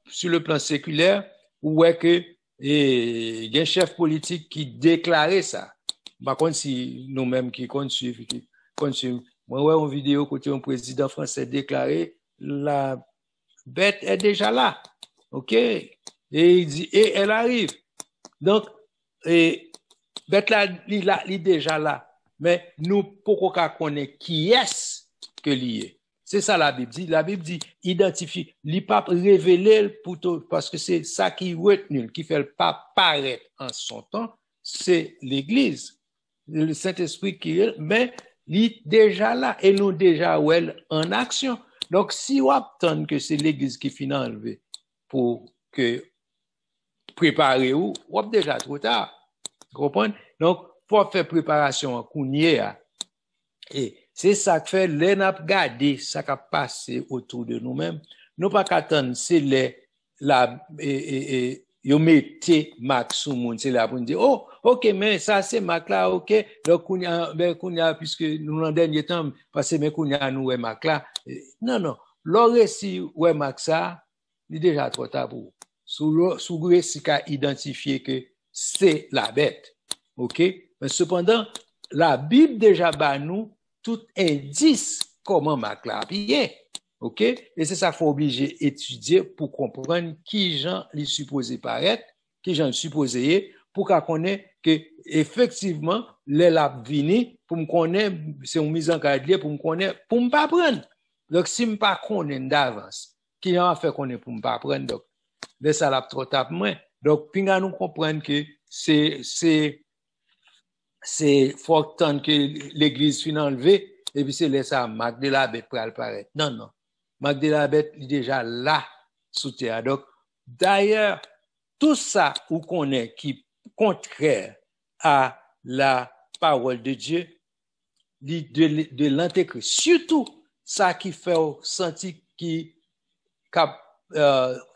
sur le plan séculaire, où est que, il y a un chef politique qui déclarait ça. Par contre, si nous-mêmes qui suivent, moi, ouais, une vidéo côté un président français déclaré, la bête est déjà là. OK? Et il dit, et elle arrive. Donc, bête là, il est déjà là. Mais nous, pourquoi qu'on connaît qui est-ce que lié? C'est ça la Bible dit. La Bible dit, identifie, il pas révélé parce que c'est ça qui retenu, qui fait le pas paraître en son temps, c'est l'Église. Le Saint-Esprit qui est, mais il est déjà là et nous déjà en action. Donc, si on attend que c'est l'Église qui finit enlevé pour que préparer ou déjà trop tard. Vous comprenez? Donc, pour faire préparation en counier, et c'est ça que fait les n'a gardé ça qui a passé autour de nous-mêmes. Nous pas qu'attendre c'est yo mettez Mac sous moun, c'est là pour nous dire oh OK mais ça c'est Mac là OK donc kounya puisque nous dans dernier temps parce que mais kounya nous ouais Mac là non le récit ouais Mac ça il déjà trop tard pour sous récit qu'a identifié que c'est la bête. OK mais cependant la Bible déjà ba nous tout indice comment Mac là habillé. OK? Et c'est ça qu'il faut obliger étudier pour comprendre qui gens les supposés paraître, qui gens supposés pour qu'on connaisse que effectivement les l'a vini pour me connaître c'est une mise en garde pour me connaître pour me pas prendre. Donc si me pas connaître d'avance, qui en fait connaître pour me pas prendre donc de ça l'a trop tape moins. Donc pinga nous comprendre que c'est faut attendre que l'église finit enlevée et puis c'est laisser Marc de la Bête pour apparaître. Non. Marc de la Bête est déjà là sous terre. Donc, d'ailleurs, tout ça ou qu'on est qui contraire à la parole de Dieu, de l'Antéchrist, surtout ça qui fait sentir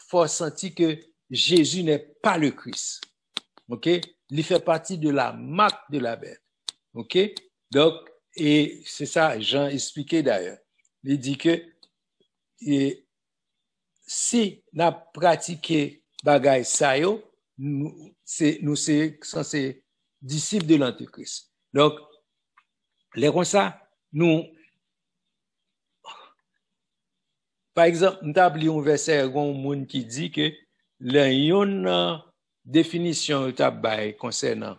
faut sentir que Jésus n'est pas le Christ. OK? Il fait partie de la marque de la bête. OK? Donc, et c'est ça, Jean expliqué d'ailleurs. Il dit que si nous pratiquons bagay sa yo, nous c'est censé disciples de l'Antéchrist. Donc, les comme ça, nous, par exemple, nous avons un verset un monde qui dit que une définition de concernant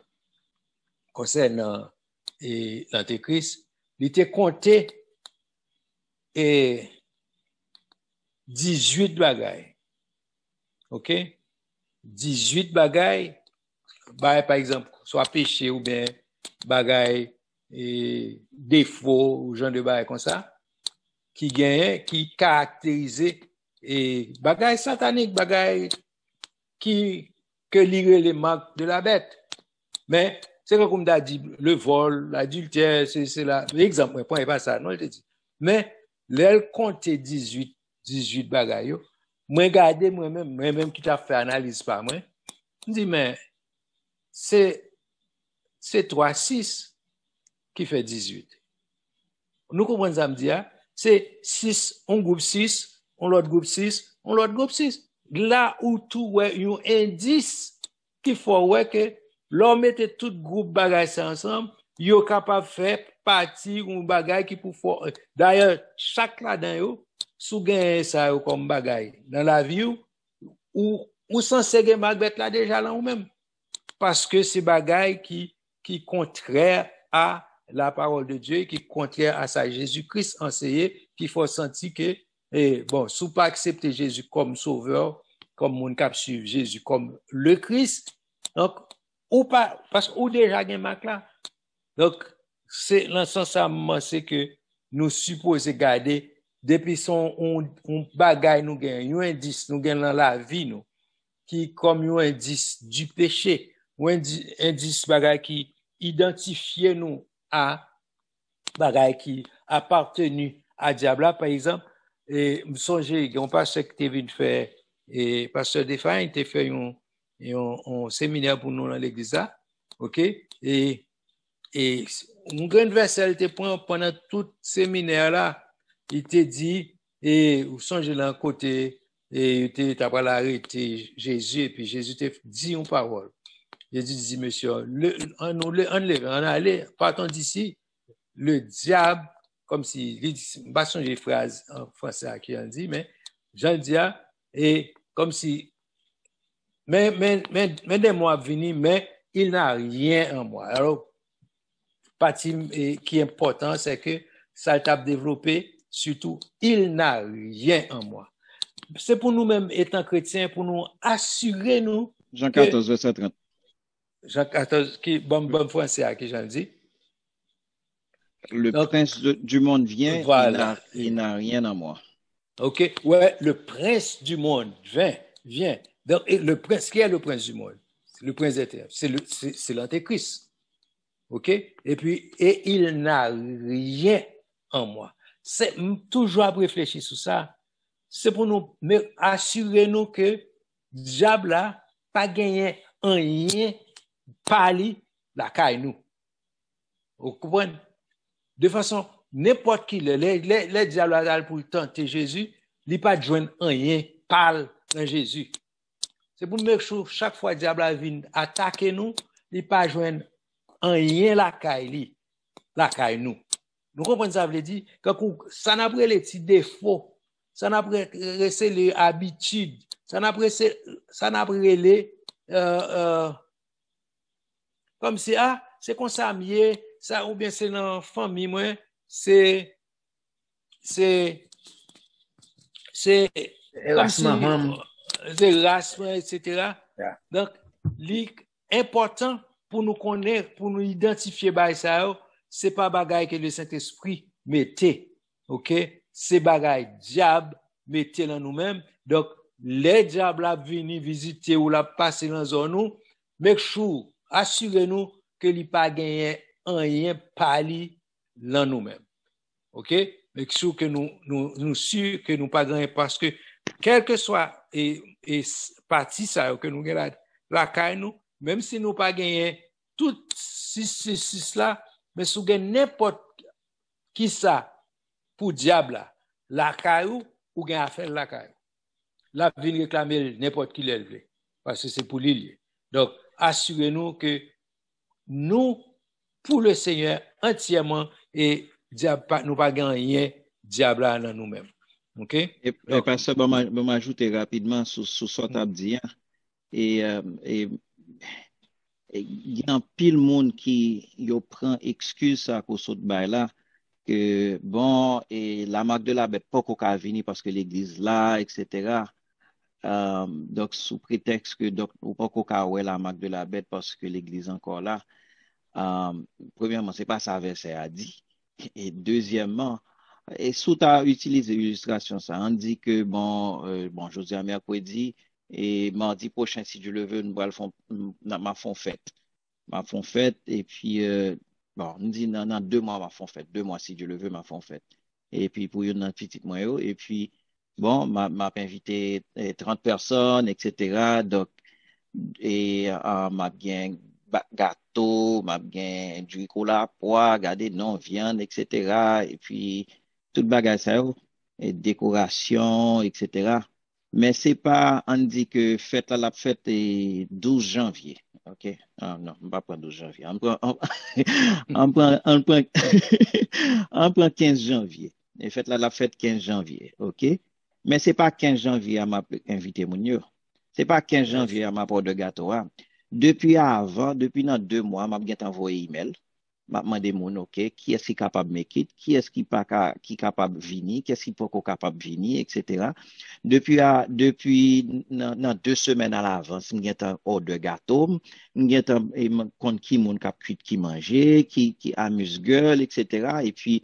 l'Antéchrist, il était compté et 18 bagailles. OK? 18 bagailles, par exemple, soit péché ou bien bagailles et défaut ou genre de bagailles comme ça, qui caractérisait et bagailles sataniques, bagailles que lire les marques de la bête. Mais c'est comme tu as dit, le vol, l'adultère, c'est là. L'exemple, je ne pas ça, non, je te dis. Mais, l'elle compte 18 bagailles. Moi, regardez moi-même qui t'a fait analyse par moi. Je dis, mais, c'est 3, 6 qui fait 18. Nous comprenons ça, me dire, c'est 6, on groupe 6, on l'autre groupe 6, on l'autre groupe 6. Là où tout, ouais, un indice qu'il faut, ouais, que l'on mette tout groupe bagay ensemble, yo capable de faire partie ou bagay qui pour faire. D'ailleurs, chaque là-dedans, yo, sous gain ça yo comme bagay dans la vie, ou censé gen Macbeth là déjà là ou même. Parce que c'est bagay qui contraire à la parole de Dieu, qui contraire à ça. Jésus-Christ enseigné qu'il faut sentir que, bon, si pas accepter Jésus comme sauveur, comme mon cap suivre Jésus comme le Christ, donc, ou pas, parce que ou déjà gen Mac là. Donc, c'est, dans ce sens, c'est que nous supposons garder, depuis son, on bagay nous gagne, un indice nous gagne dans la vie, nous, qui comme un indice du péché, ou indice bagay qui identifie nous à bagay qui appartenu à diable. Par exemple, et me songer, on passe que tu venu faire, et pasteur Define, tu fait un séminaire pour nous dans l'église là, ok? Et un grand verset te prend pendant tout séminaire là, il te dit, et vous songez là côté, et tu as pas arrêté Jésus, et puis Jésus te dit une parole. Jésus dit, monsieur, on allait, partons d'ici, le diable, comme si, il dit, pas changer les phrases en français qui en dit, mais Jean dit, et comme si, mais des mois venir, mais il n'a rien en moi. Alors, partie qui est important, c'est que ça t'a développé, surtout, il n'a rien en moi. C'est pour nous-mêmes, étant chrétiens, pour nous assurer, nous. Jean 14, verset 30. Jean 14, qui, bon français, à qui j'en dis. Le prince du monde vient, voilà. Il n'a rien en moi. OK, ouais, le prince du monde vient. Donc, le prince, qui est le prince du monde? Le prince des terres. C'est l'antéchrist. OK? Et puis, il n'a rien en moi. C'est toujours à réfléchir sur ça. C'est pour nous assurer nous que diable là pas gagné rien parler la caille nous. Vous comprenez? De façon n'importe qui les diables là pour tenter Jésus, il pas joindre rien parle dans Jésus. C'est pour nous que chaque fois diable vient attaquer nous, il pas joindre rien la caille nous. Nous comprenons ça veut dire que ça n'a pas les petits défauts. Ça n'a pas resté les habitudes. Ça n'a pas les comme si c'est comme ça mieux ça ou bien c'est dans famille moi c'est comme si c'est race etc. Yeah. Donc l'important pour nous connaître pour nous identifier by ça c'est pas bagaille que le Saint-Esprit mettait. OK? C'est bagaille diable mettez dans nous-mêmes. Donc, les diables a venir visiter ou la passer dans zone nous, make sure, assurez-nous que li pas gagné rien parler dans nous-mêmes. OK? Make sure que nous sûr que nous pas gagné parce que quel que soit et partie ça que nous gagne la caille nous, même si nous pas gagné tout six là, mais si vous gagnez n'importe qui ça pour diable la caillou ou gagne affaire la caillou. La ville réclamer n'importe qui l'élevé parce que c'est pour lui. Donc assurez-nous que nous pour le Seigneur entièrement et diable nous pas gagner diable dans nous-mêmes. OK? Et pasteur m'ajouter rapidement sur ce que tu as dit et il y a un pile monde qui prend excuse à cause de bail là que bon et la marque de la bête pas qu'on a venir parce que l'église là etc. Donc sous prétexte que donc ou pas qu'on a ouais la marque de la bête parce que l'église encore là. Premièrement c'est pas ça verset a dit et deuxièmement et sous tu as utilisé l'illustration ça on dit que bon jeudi à mercredi Et mardi prochain, si Dieu le veut, nous allons faire ma font fête. Ma font fête. Et puis, bon, nous dit, dans 2 mois, ma font fête. 2 mois, si Dieu le veut, ma font fête. Et puis, pour une petite moyenne. Et puis, bon, m'a invité 30 personnes, etc. Donc, et m'a bien gâteau, m'a bien du cola, pois, regardez, non, viande, etc. Et puis, tout bagage ça, yo, et décoration, etc. Mais c'est pas, on dit que fête la fête est 12 janvier. OK? Ah, non, on va pas 12 janvier. On prend, on prend 15 janvier. Et fête la fête 15 janvier. OK? Mais c'est pas 15 janvier à m'a invité mon yo. C'est pas 15 Yes. janvier à ma porte de gâteau, hein. Depuis avant, depuis dans 2 mois, m'a bien envoyé email. M'a demandé mon OK, qui est-ce qui est capable de make it, qui est-ce qui pas qui capable de venir, qui est-ce qui pas capable de venir, etc. Depuis dans 2 semaines à l'avance, m'y un ordre de gâteau, m'y un compte qui moun cap cuit qui manger, qui amuse gueule, etc. Et puis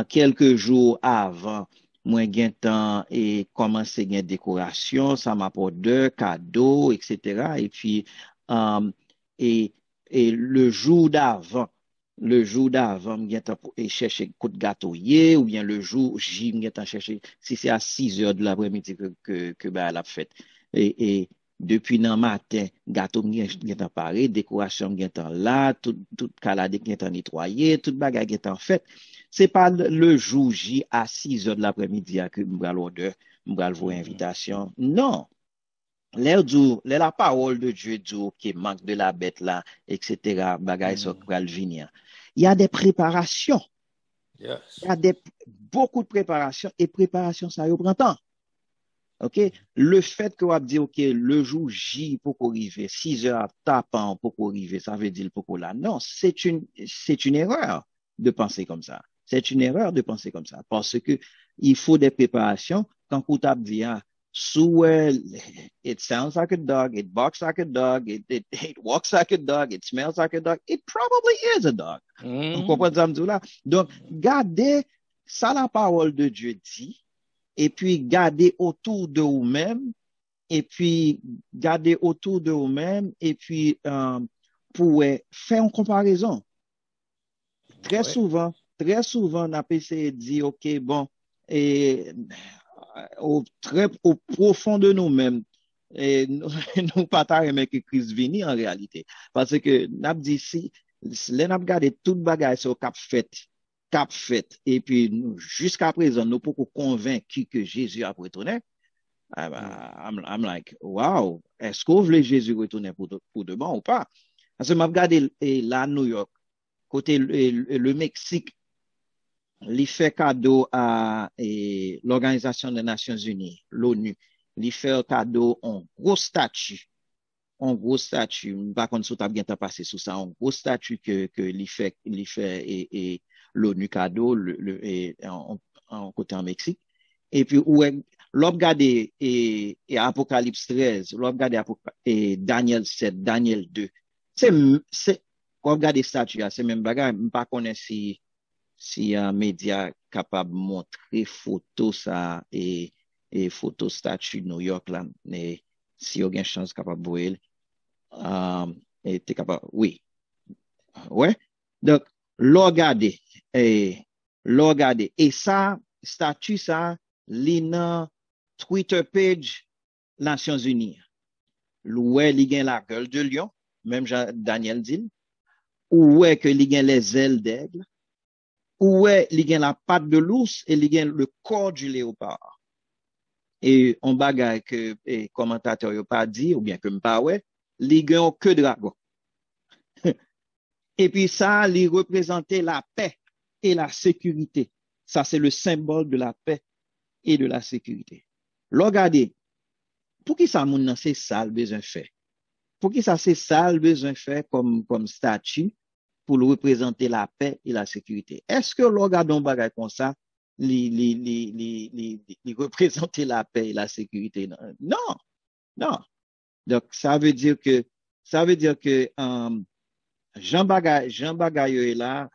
quelques jours avant, moi gen temps et commencer gen décoration, ça m'apporte de cadeaux, etc. Et puis um, et et le jour d'avant, m'y temps et chercher coup de gâteauyer, ou bien le jour J, m'y temps chercher, si c'est à 6 heures de l'après-midi que bah, la fête. Et depuis dans matin, gâteau m'y temps paré, décoration m'y temps là, tout calade m'y temps nettoyé, tout bagage m'y temps fait. C'est pas le jour J à 6 heures de l'après-midi que m'bral order, m'bral vos invitations. Non. La parole de Dieu dit qui manque de la bête là, etc. Bagay so pral venir. Il y a des préparations. Il Yes. y a beaucoup de préparations et préparation ça au printemps. OK? Le fait que vous dit OK, le jour J pour arriver, 6 heures tapant pour arriver, ça veut dire pour là. Non, c'est une erreur de penser comme ça. C'est une erreur de penser comme ça parce que il faut des préparations quand vous dit so it sounds like a dog, it barks like a dog, it walks like a dog, it smells like a dog, it probably is a dog. Vous comprenez ça là? Donc, gardez ça la parole de Dieu dit et puis gardez autour de vous-même, et puis gardez autour de vous-même, et puis pour faire une comparaison. Ouais. Très souvent, on a essayé de dire, OK, bon, et au profond de nous-mêmes, et nous pas mais que Christ vini en réalité. Parce que n'a dit si n'a regardé toute bagaille sur cap fait, et puis jusqu'à présent, nous pouvons convaincre que Jésus a retourné. I'm like, wow, est-ce que vous voulez Jésus retourner pour de bon ou pas? Parce que je regardé là, New York, côté le Mexique, il fait cadeau à l'Organisation des Nations Unies, l'ONU. Il fait cadeau en gros statut, par contre, si tu as bien passé sous ça, en gros statut que il fait l'ONU cadeau en côté en Mexique. Et puis, l'on regarde Apocalypse 13, l'on regarde Daniel 7, Daniel 2. Quand on regarde les statues, c'est même bagage, je ne connais pas si un média capable de montrer photo ça et photo statue New York là, mais si on a une chance capable de voir, et t'es capable, oui, ouais. Donc, regardez, et regardez, et ça, statut ça, l'ina Twitter page Nations Unies. Ouais, il y a la gueule de lion, même Daniel dit, ou est que il y a les ailes d'aigle, ou est il y a la patte de l'ours et il y a le corps du léopard. Et on bagaille que les commentateurs n'ont pas dit, ou bien que m'pas ouais, il y a que dragon. Et puis ça, il représentait la paix et la sécurité. Ça, c'est le symbole de la paix et de la sécurité. Regardez, pour qui ça, moun c'est ça le besoin fait? Pour qui ça, c'est ça le besoin fait comme statut pour représenter la paix et la sécurité? Est-ce que regardons bagay comme ça, li représenter la paix et la sécurité? Non, non. Donc, ça veut dire que Jean Bagay est là,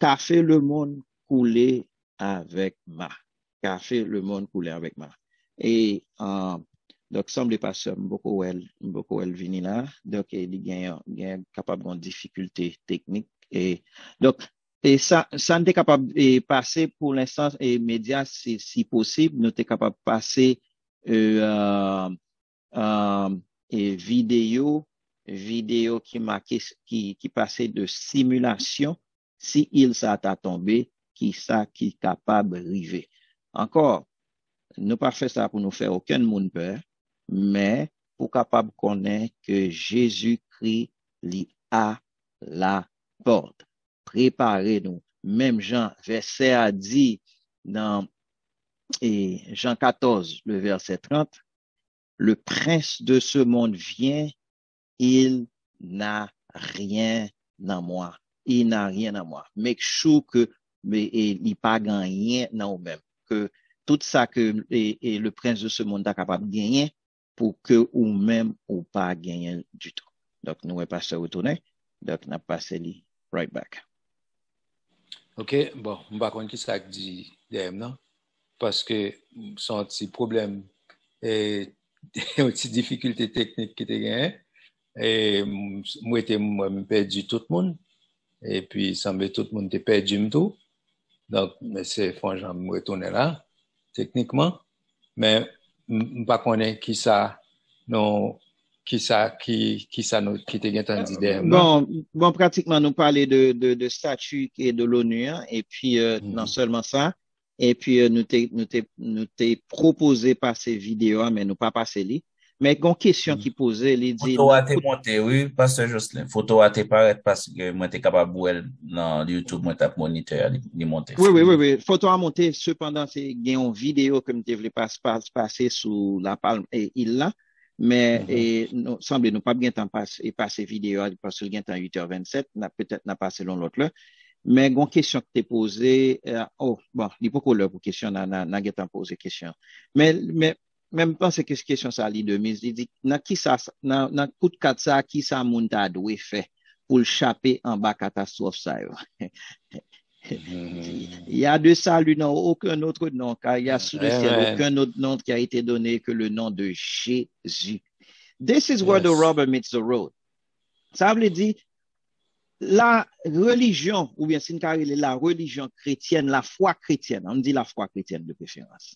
qu'a fait le monde couler avec ma. Qu'a fait le monde couler avec ma. Et donc semble pas beaucoup elle vini là donc il gagne capable de difficulté technique et donc et ça n'était capable de passer pour l'instant et médias si possible nous était capable de passer euh, euh, et vidéo qui marquait qui passait de simulation si il ça t'a tombé qui capable de arriver encore nous pas fait ça pour nous faire aucun monde peur, mais pour capable connaître que Jésus-Christ lit à la porte. Préparez-nous. Même Jean, verset a dit dans Jean 14, le verset 30, le prince de ce monde vient, il n'a rien dans moi. Il n'a rien dans moi. Make sure que il n'y a pas rien dans vous-même. Que tout ça que le prince de ce monde est capable de gagner pour que ou même ou pas gagner du tout. Donc, nous ne pas se retourner. Donc, nous passé right back. OK, bon, je ne sais pas qui ça dit non? Parce que son petit problème et une petite difficulté technique qui était gagné. Et moi, j'ai perdu tout le monde. Et puis, il semblait tout le monde était perdu tout. Donc, c'est franchement, je me retourner là, techniquement. Mais, je ne sais pas qui ça, non, qui était entendu derrière. Bon, pratiquement, nous parler de statut et de l'ONU, hein, et puis, non seulement ça, et puis, nous t'ai proposé passer vidéo, hein, mais nous pas passé li. Mais, une question qui posait, il dit, Photo a été monté, oui, Pasteur Jocelyn. Photo a été paraître parce que moi, t'es capable de voir dans YouTube, moi, t'as moniteur, il monté. Oui. Photo a monté, cependant, c'est une vidéo que je voulais passer sous la palme et il là. Mais, nous, semble, nous pas bien temps passer vidéo, parce que le gain temps 8h27, peut-être n'a pas selon l'autre là. Mais, une question que t'es posée, bon, il faut qu'on leur pour question, n'a temps poser question. Mais, même pense que cette question, ça, de mise, il dit, dans coup de quatre ça, qui ça, moun ta doué fait pour le chaper en bas catastrophe, ça, il y a de salut dans aucun autre nom, car il y a sous le ciel aucun autre nom qui a été donné que le nom de Jésus. This is where the rubber meets the road. Ça veut dire, la religion, ou bien c'est la religion chrétienne, la foi chrétienne, on dit la foi chrétienne de préférence.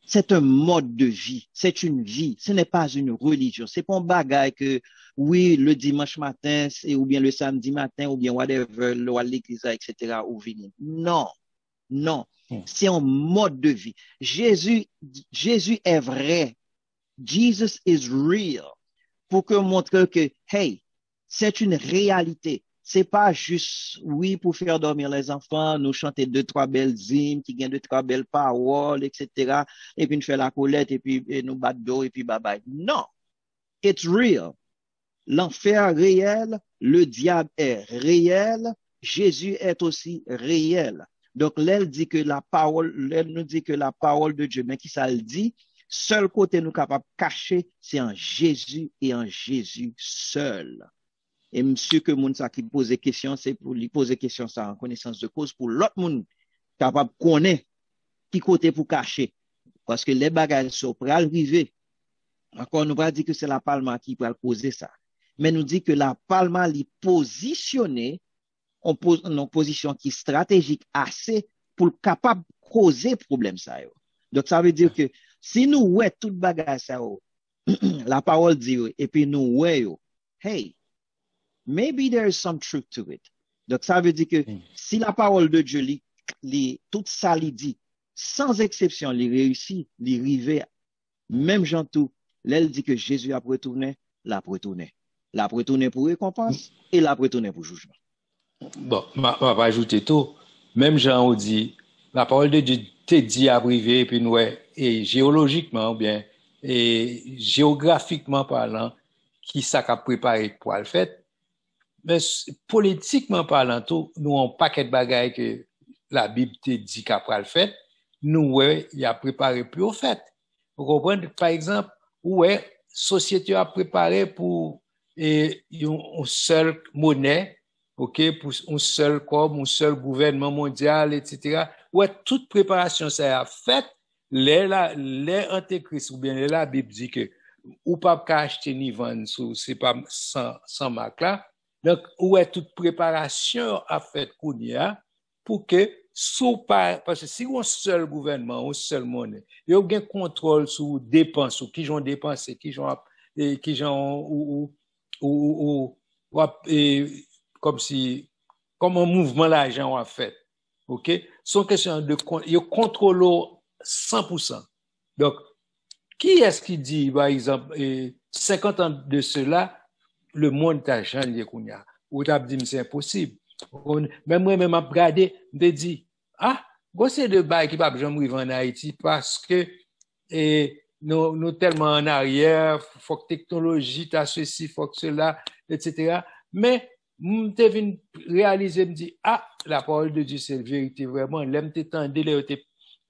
C'est un mode de vie, c'est une vie, ce n'est pas une religion, c'est pas un bagage que, oui, le dimanche matin, ou bien le samedi matin, ou bien whatever, l'église, etc., ou venir. Non, c'est un mode de vie. Jésus est vrai. Jesus is real. Pour que montrer que, hey, c'est une réalité. C'est pas juste, oui, pour faire dormir les enfants, nous chanter 2-3 belles hymnes, qui gagnent 2-3 belles paroles, etc. Et puis nous faire la colette, et puis nous battre d'eau, et puis bye bye. Non. It's real. L'enfer réel, le diable est réel, Jésus est aussi réel. Donc, elle dit que la parole, elle nous dit que la parole de Dieu, mais qui ça le dit, seul côté nous capable de cacher, c'est en Jésus et en Jésus seul. Et monsieur que moun sa qui pose des questions, c'est pour lui poser question ça en connaissance de cause pour l'autre monde capable de connaître qui côté pour cacher. Parce que les bagages sont prêts à arriver. Encore, nous pas dit que c'est la Palma qui peut poser ça. Mais nous dit que la Palma est positionnée en position qui est stratégique assez pour capable de causer problème ça. Donc, ça veut dire que si nous ouais tout bagage ça, la parole dit, et puis nous ouais, hey, maybe there is some truth to it. Donc, ça veut dire que si la parole de Dieu, tout ça lui dit, sans exception, il réussit, il arrive, même Jean tout, elle dit que Jésus a retourné, l'a retourné. L'a retourné pour récompense et l'a retourné pour jugement. Bon, on va ajouter tout. Même Jean dit, la parole de Dieu t'est dit à privé, puis nous, et géologiquement, ou bien, et géographiquement parlant, qui ça a préparé pour le fait. Mais politiquement parlant, tout, nous avons un paquet de bagailles que la Bible te dit qu'après le fait, nous, il a préparé plus au fait. Vous comprenez? Par exemple, société a préparé pour une seule monnaie, ok, pour un seul corps, un seul gouvernement mondial, etc. Toute préparation ça a fait, les antéchrist ou bien la Bible dit que ou pas qu'à acheter ni vendre sous c'est pas sans marque là. Donc où est toute préparation à fait kounya pour que sous pas parce que si un seul gouvernement, un seul monnaie, il y a un contrôle sur dépenses ou qui j'ont dépensé, qui j'ont et comme si comme un mouvement l'argent a fait. OK? Son question de il contrôle 100%. Donc qui est-ce qui dit, par exemple, 50 ans de cela, le monde t'a changé, Kounia? Ou t'as dit, c'est impossible. Même moi, même à regarder, me dit, ah, c'est de bail qui va jamais arriver en Haïti parce que, nous tellement en arrière, faut que technologie, t'as ceci, faut que cela, etc. Mais, m'te venu réaliser, me dit, ah, la parole de Dieu, c'est la vérité, vraiment. L'aime t'étendre,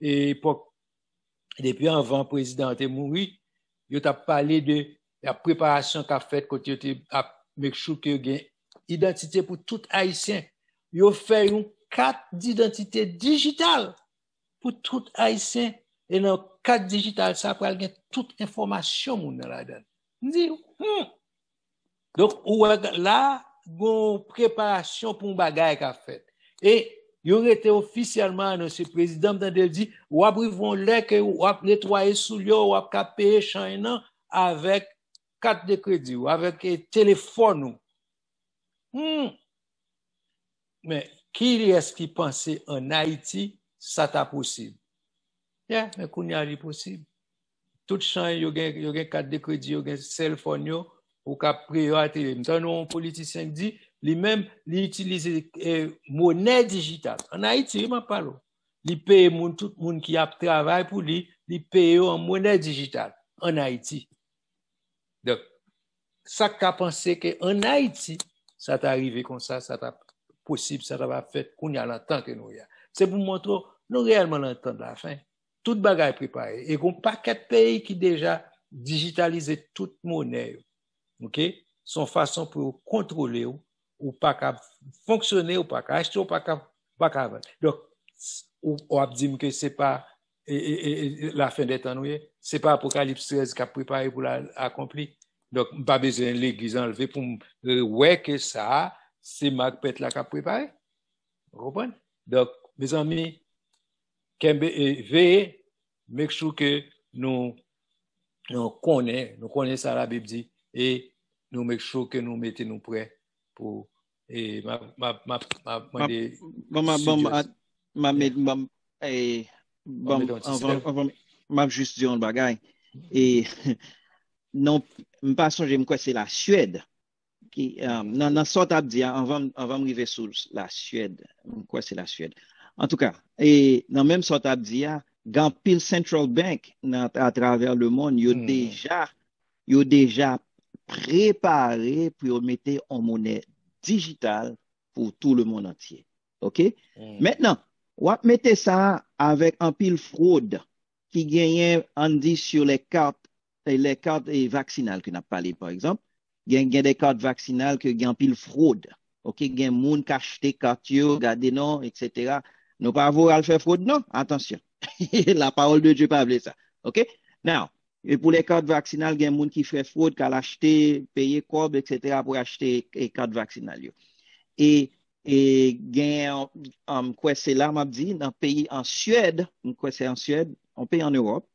époque, depuis avant le président est mort, il a parlé de la préparation qu'a faite quand il a make sure que y a identité pour tout haïtien. Il a fait une carte d'identité digitale pour tout haïtien et dans carte digitale ça pour gagner toute information moun là-dedans. Dit donc là une préparation pour un bagage qu'a fait et il aurait été officiellement annoncé président d'Andel dit ou vont là que ou nettoyer sous l'eau ou payer chaîne avec carte de crédit ou avec téléphone. Mais qui est-ce qui pensait en Haïti ça t'a possible? Yeah, mais qu'on y a possible. Tout champ yo gen carte de crédit, yo gen cell phone yo ou cap priorité. Maintenant un politicien dit lui-même, il utilise monnaie digitale. En Haïti, il m'a parlé. Il paye tout le monde qui a travaillé pour lui, il paye en monnaie digitale en Haïti. Donc, ça qu'a pensé qu'en Haïti, ça t'est arrivé comme ça t'a possible, ça t'a fait qu'on y a longtemps que nous y a. C'est pour montrer, nous réellement longtemps de la fin. Toute bagaille préparée. Et qu'on paquet de pays qui déjà digitalisé toute monnaie. OK? Son façon pour contrôler ou pas qu'à fonctionner ou pas qu'à acheter ou pas qu'à vendre. Donc on a dit que c'est pas la fin des temps c'est pas Apocalypse 13 qui a préparé pour l'accomplir. Donc pas besoin de l'église enlever pour ouais que ça c'est Marc Pet là qui a préparé. Vous comprenez? Donc mes amis veillez make sure que nous connaissons ça la Bible dit et nous make sure que nous mettons nous prêts pour et m'a juste dit un bagage et non pas songer quoi c'est la Suède qui dans sorte à dire on va arriver sur la Suède quoi c'est la Suède en tout cas et dans même sorte à dire grand pile Central Bank à travers le monde il y a déjà préparé pour mettre en monnaie digitale pour tout le monde entier. OK? Maintenant, on va mettre ça avec un pile fraude qui gagne, on dit, sur les cartes vaccinales que nous avons parlé, par exemple. Il y a des cartes vaccinales que gagne pile fraude. OK? Il y a des gens qui achètent cartes, regardez non, etc. Nous pas avoir à faire fraude, non? Attention. La parole de Dieu parle ça. OK? Now, et pour les cartes vaccinales, il y a des gens qui font fraude, qui achètent, payer cob, etc. pour acheter les cartes vaccinales. Et quoi c'est là, m'a dit, dans le pays en Suède, quoi c'est en Suède, un pays en Europe,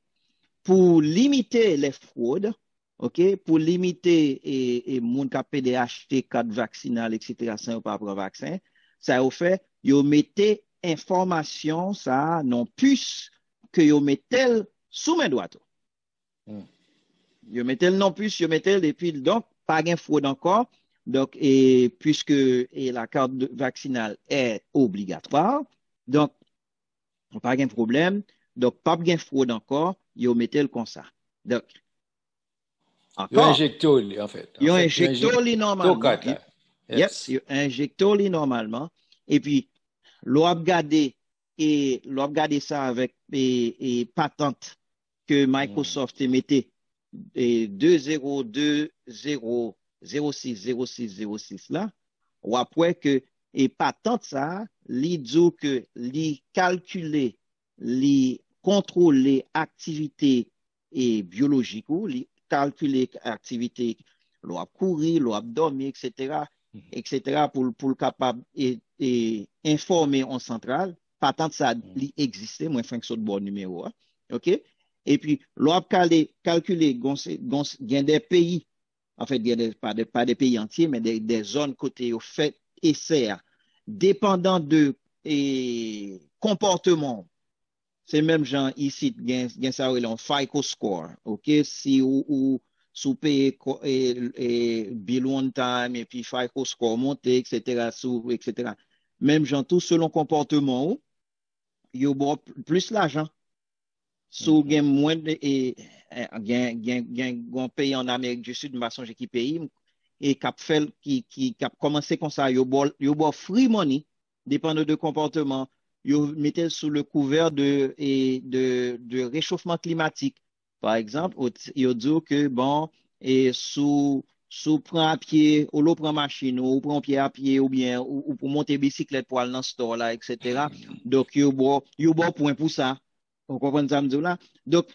pour limiter les fraudes, OK, pour limiter et moun qui peut acheter cartes vaccinales, etc., sans pas prendre vaccin, ça a fait, yo mettez information, ça, non plus, que yo mettez sous main droite. Yo mettez non plus, yo mettez depuis donc pas de fraude encore. Donc et puisque la carte vaccinale est obligatoire, donc pas de problème. Donc pas de fraude encore, yo mettez le comme ça. Donc encore injecté en fait. Yo injecté normalement. Yes, yo injecté normalement et puis l'on a regardé ça avec et patente que Microsoft mettait 2020060606 là, ou après que et patente ça, li dit que li calculer, li contrôler activité et biologique ou li calculer activité l'on courir, l'on dormir, etc. pour capable et informer en centrale, pas tant que ça li existait, moins fonction de bon numéro, hein, OK? Et puis, l'on calculer, il y a des pays, en fait, pas des pays entiers, mais des zones côté au fait essai, dépendant de comportement. C'est même genre ici, il y a ça, un FICO score, OK? Si ou sous payer bill one time et puis FICO score monté, etc. etc. Même genre tout selon comportement, il y a plus l'argent. Sous gain moins de un pays en Amérique du Sud, ma songe qui pays et qui cap commencé comme ça, yo bo free money dépendant de comportement, yo mettez sous le couvert de réchauffement climatique. Par exemple, yo dit que bon et sous prend à pied ou l'eau prend machine ou prend pied à pied ou bien ou pour monter bicyclette pour aller dans le store là, etc. Donc yo bo point pour ça. Vous comprenez ça, là? Donc,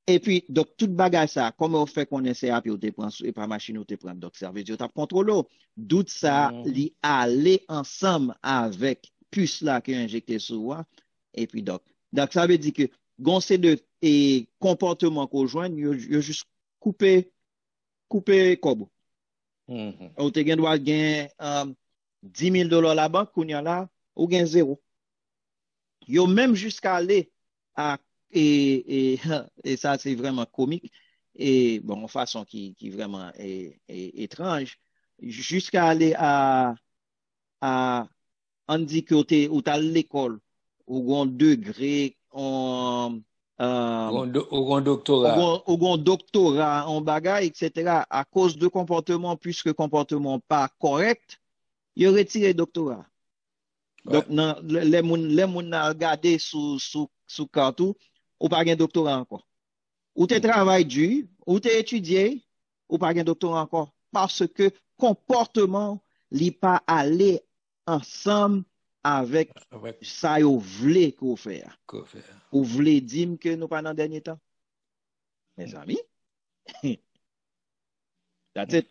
et puis, donc, tout bagage ça, comment on fait qu'on essaie à puis on te prend, et pas machine, on te prend, donc, ça veut dire, tu as contrôlé. Doute ça, li aller ensemble avec puce là qui est injecté sur moi. Et puis, donc, ça veut dire que, gon c'est de, comportement qu'on joigne, il juste couper comme. Ou te gen doit gen, $10,000 la banque, qu'on y a là, ou gen zéro. Yo même jusqu'à aller à et ça c'est vraiment comique et bon en façon qui vraiment est étrange jusqu'à aller à on dit que ou t'as l'école ou un degré en Au doctorat. au doctorat en bagage etc. à cause de comportement puisque comportement pas correct il retiré le doctorat. Donc, les gens ont regardé sous cartou, ou pas un doctorat encore. Ou tu travailles dur, ou tu étudié, ou pas un doctorat encore. Parce que comportement n'est pas aller ensemble avec ça vous voulez qu'on fait. Vous voulez dire que nous pas dans le dernier temps. Mes amis, that's it.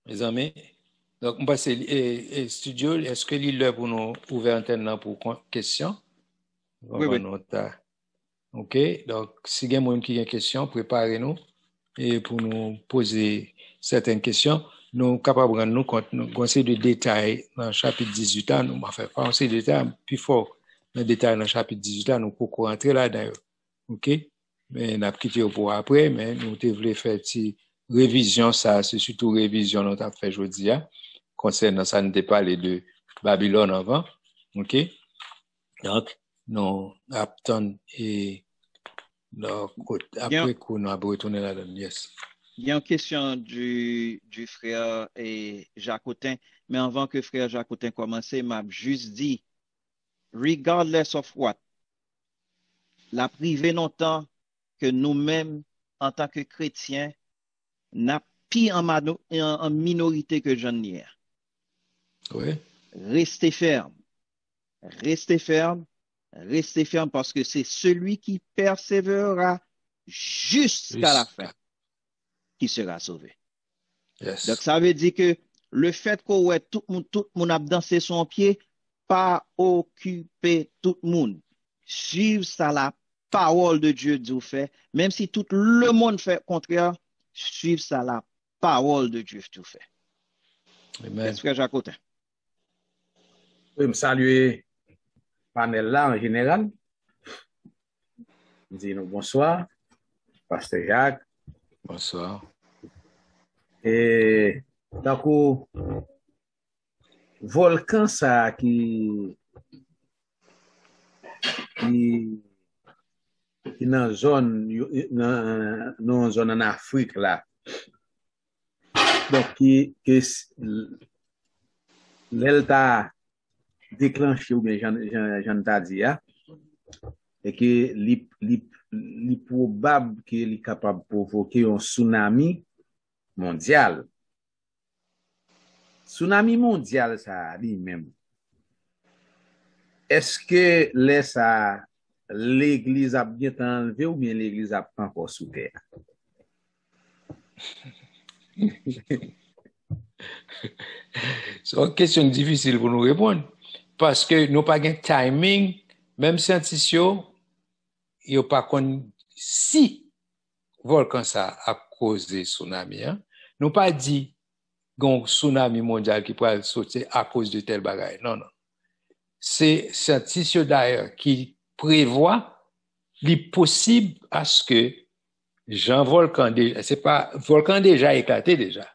Mes amis, donc on passe studio, est-ce que l'île pour nous ouvrir antenne pour questions? Oui. OK, donc si il y a quelqu'un qui a une question, préparez-nous et pour nous poser certaines questions. Nous sommes capables de rendre compte, nous avons des détails dans le chapitre 18, nous avons fait pas des détails plus forts dans le détail dans le chapitre 18, nous pouvons rentrer là-dedans. OK, mais nous avons quitté pour après, mais nous voulons faire une révision, ça, c'est surtout révision nous avons fait aujourd'hui, concernant ça, nous avons parlé de Babylone avant. OK, donc, nous attendons et après qu'on a retourné là-dedans. Yes. Il y a une question du frère Jacotin, mais avant que frère Jacotin commence, m'a juste dit, regardless of what, la privée longtemps que nous-mêmes, en tant que chrétiens, n'a pis en minorité que j'en ai. Oui. Restez ferme. Restez ferme. Restez ferme parce que c'est celui qui persévérera jusqu'à la fin qui sera sauvé. Yes. Donc, ça veut dire que le fait que tout le monde a dansé son pied, pas occuper tout le monde. Suivre ça la parole de Dieu dit fait, même si tout le monde fait contraire, suivre ça la parole de Dieu tout fait. Amen. Frère Jacotin. Je me salue panel là en général. Je dis bonsoir, Pasteur Jacques. Bonsoir. Et donc, volcan ça qui dans zone en Afrique là. Donc qui l'elta déclenché ou bien j'en t'a dit et que li probable qu'il est capable de provoquer un tsunami mondial. Tsunami mondial ça lui-même. Est-ce que l'église a bien enlevé ou bien l'église a encore sous terre? C'est une question difficile pour nous répondre. Parce que nous n'avons pas de timing, même scientifiques, ils n'ont pas connu si volcan ça a causé tsunami. Hein? Nous n'avons pas dit qu'il tsunami mondial qui pourrait sauter à cause de tel bagaille. Non, non. C'est scientifiques d'ailleurs qui prévoient les possible à ce que Jean Volcan, c'est pas, volcan déjà éclaté déjà.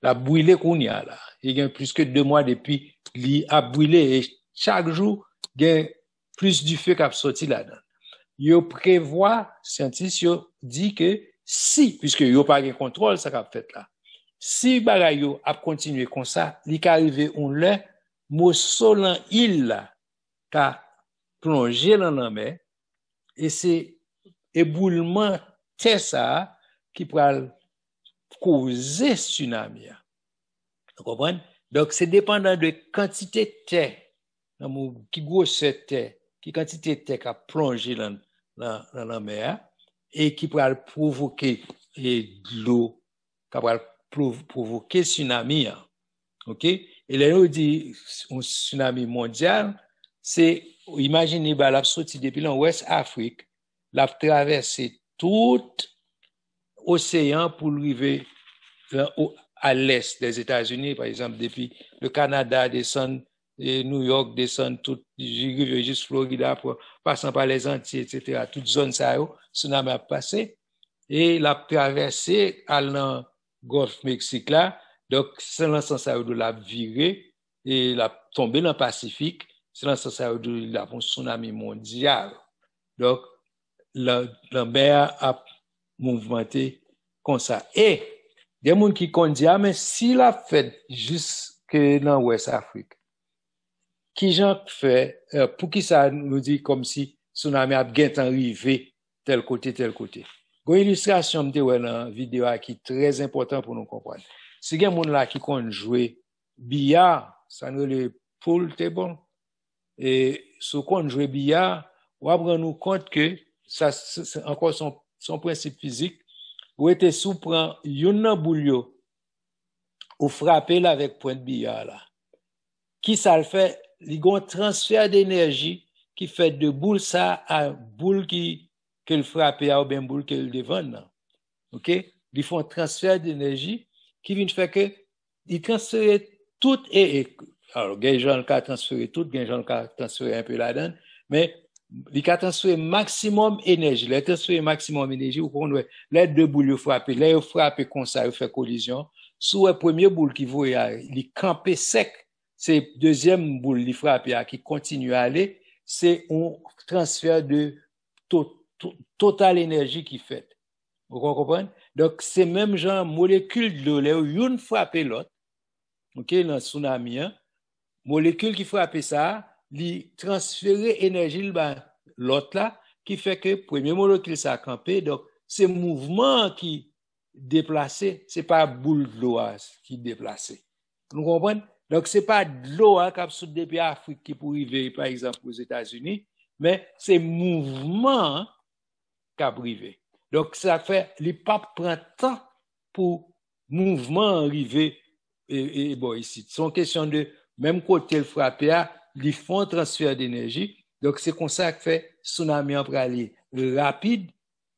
La brûlé qu'on y a là. Il y a plus que 2 mois depuis, il a brûlé et chaque jour, il y a plus du feu qui a sorti là-dedans. Il prévoit, scientifiques dit que si, puisque il n'y a pas de contrôle, ça qu'a fait là. Si bagay yo a continué comme ça, il est arrivé on l'a, Mossolan île là, qu'a plongé dans la mer, et c'est éboulement terre ça qui pourra causer tsunami. Vous comprenez? Donc c'est dépendant de quantité de terre, qui grosseur terre, qui quantité de terre qui a plongé dans la mer et qui pourra provoquer de l'eau, qui pourra provoquer tsunami. OK? Et là on dit un tsunami mondial, c'est imaginez la sortie depuis l'Ouest Afrique, la traverser tout océan pour arriver à l'est des États-Unis, par exemple, depuis le Canada, descend New York, descend tout, juste Florida, passant par les Antilles, etc. Toute zone ça, tsunami a passé, et la traversée à dans Golfe Mexique là, donc c'est dans ce sens de la virer et la tomber dans le Pacifique, c'est dans ce sens de la tsunami mondial. Donc la mer a mouvementé comme ça. Et il y a des gens qui disent, mais s'il a fait jusque dans l'Ouest Afrique, qui j'en fait, pour qui ça nous dit comme si tsunami a bien arrivé tel côté. Une illustration de dans la vidéo qui est très important pour nous comprendre. Si il y a des gens là qui comptent jouer billard, ça nous le pool table, et ce qu'on joue billard, on va prendre compte que ça, c'est encore son principe physique. Ou était sous prend une boule ou frapper là avec point de billard là. Qui ça le fait? Il y a un transfert d'énergie qui fait de boule ça à boule qui que le frappe ou bien boule que le devant là. OK? Ils font un transfert d'énergie qui vient faire que ils transfèrent tout et alors les gens qui transférer tout, les gens qui transférer un peu là-dedans, mais il a transféré maximum énergie. Il a transféré maximum énergie. Ou qu'on les 2 boules frappent. Là, ils frappent comme ça, ils font collision. Sous le premier boule qui voit, il campé sec. C'est deuxième boule qui frappe, qui continue à aller. C'est un transfert de total énergie qui fait. Vous comprenez? Donc, c'est même genre molécule de l'eau, une frappe l'autre. OK, dans le tsunami, molécule qui frappe ça, li transférer énergie l'autre là qui fait que premier molécule ça campé, donc c'est mouvement qui déplacé, c'est pas boule de l'eau qui déplacé. Vous comprenez? Donc c'est pas de l'eau qui a sauté depuis Afrique qui pour arriver par exemple aux États-Unis, mais c'est mouvement qui a arrivé. Donc ça fait les papes prend temps pour mouvement arriver et bon ici. C'est une question de même côté le frappé ils font transfert d'énergie. Donc, c'est comme ça que fait tsunami en aller rapide.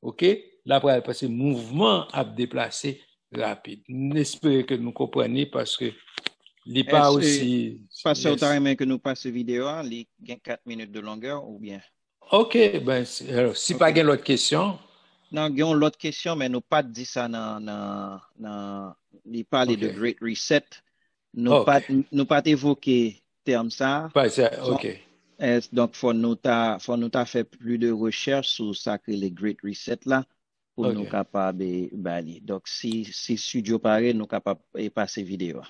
OK? Là, parce que le mouvement a déplacé rapide. J'espère que nous compreniez parce que il n'est pas aussi. Parce que nous passons vidéo, il y a 4 minutes de longueur ou bien? OK. Ben, alors, si pas de l'autre question. Non, il y a l'autre question, mais nous pas dit ça il parle de Great Reset. Nous pas évoqué terme ça. OK. Donc, faut nous faire plus de recherches sur ça que les Great Reset là pour nous capables de bali. Donc, si studio pareil, nous capables de passer vidéo.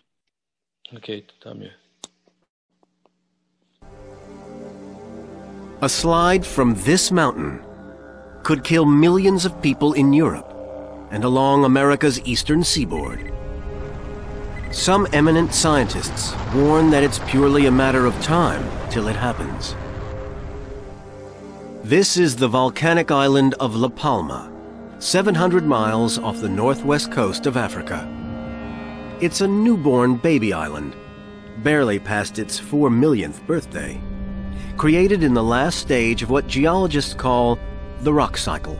OK, tant mieux. A slide from this mountain could kill millions of people in Europe and along America's eastern seaboard. Some eminent scientists warn that it's purely a matter of time till it happens. This is the volcanic island of La Palma, 700 miles off the northwest coast of Africa. It's a newborn baby island, barely past its 4 millionth birthday, created in the last stage of what geologists call the rock cycle.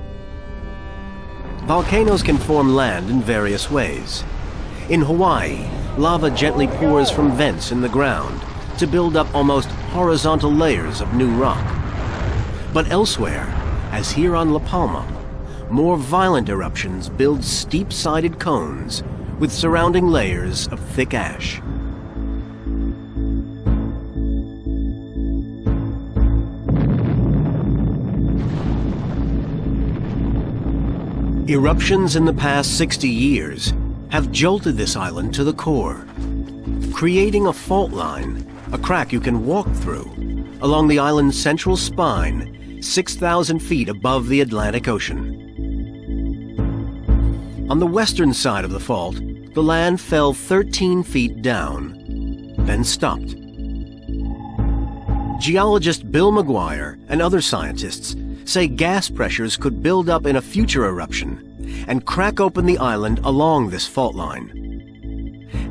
Volcanoes can form land in various ways. In Hawaii, lava gently pours from vents in the ground to build up almost horizontal layers of new rock. But elsewhere, as here on La Palma, more violent eruptions build steep-sided cones with surrounding layers of thick ash. Eruptions in the past 60 years have jolted this island to the core, creating a fault line, a crack you can walk through, along the island's central spine, 6,000 feet above the Atlantic Ocean. On the western side of the fault, the land fell 13 feet down, then stopped. Geologist Bill McGuire and other scientists say gas pressures could build up in a future eruption and crack open the island along this fault line.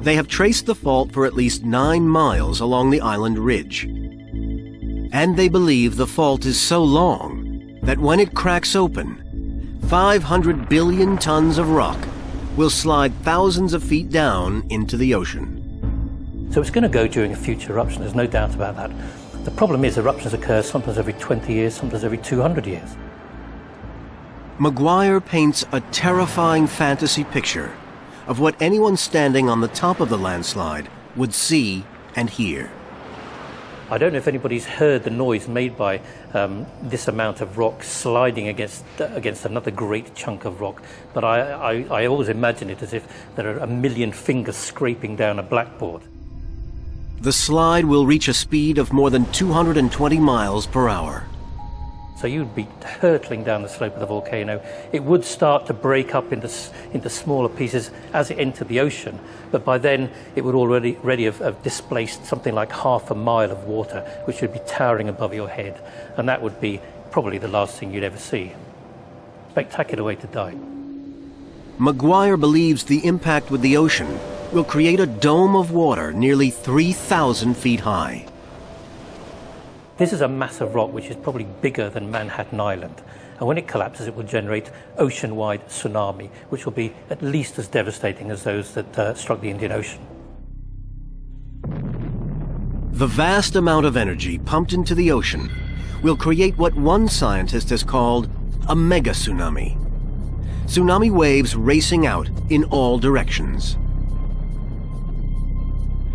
They have traced the fault for at least 9 miles along the island ridge. And they believe the fault is so long that when it cracks open, 500 billion tons of rock will slide thousands of feet down into the ocean. So it's going to go during a future eruption, there's no doubt about that. The problem is eruptions occur sometimes every 20 years, sometimes every 200 years. McGuire paints a terrifying fantasy picture of what anyone standing on the top of the landslide would see and hear. I don't know if anybody's heard the noise made by this amount of rock sliding against another great chunk of rock, but I always imagine it as if there are a million fingers scraping down a blackboard. The slide will reach a speed of more than 220 miles per hour. So you'd be hurtling down the slope of the volcano. It would start to break up into smaller pieces as it entered the ocean, but by then it would already have displaced something like half a mile of water, which would be towering above your head, and that would be probably the last thing you'd ever see. Spectacular way to die. McGuire believes the impact with the ocean will create a dome of water nearly 3,000 feet high. This is a mass of rock which is probably bigger than Manhattan Island, and when it collapses it will generate ocean-wide tsunami, which will be at least as devastating as those that struck the Indian Ocean. The vast amount of energy pumped into the ocean will create what one scientist has called a mega tsunami. Tsunami waves racing out in all directions.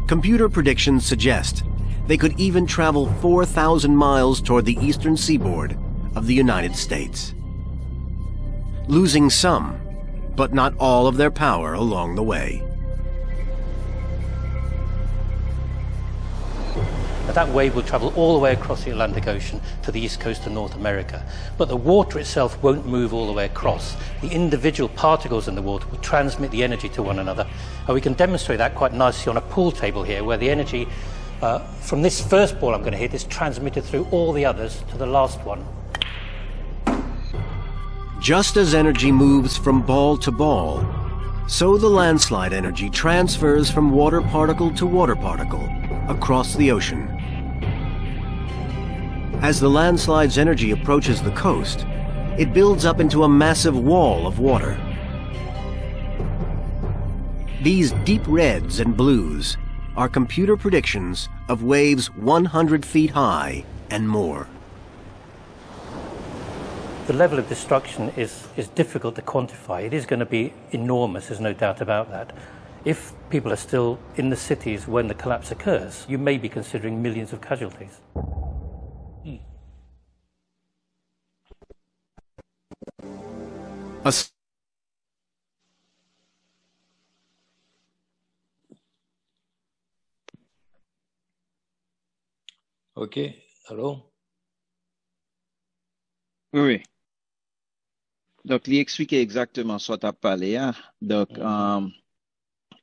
Computer predictions suggest they could even travel 4,000 miles toward the eastern seaboard of the United States, losing some, but not all of their power along the way. That wave will travel all the way across the Atlantic Ocean to the east coast of North America. But the water itself won't move all the way across. The individual particles in the water will transmit the energy to one another. And we can demonstrate that quite nicely on a pool table here, where the energy from this first ball I'm going to hit is transmitted through all the others to the last one. Just as energy moves from ball to ball, so the landslide energy transfers from water particle to water particle across the ocean. As the landslide's energy approaches the coast, it builds up into a massive wall of water. These deep reds and blues are computer predictions of waves 100 feet high and more. The level of destruction is difficult to quantify. It is going to be enormous, there's no doubt about that. If people are still in the cities when the collapse occurs, you may be considering millions of casualties. OK, allô? Oui. Donc, il explique exactement ce que tu as parlé. Hein? Donc,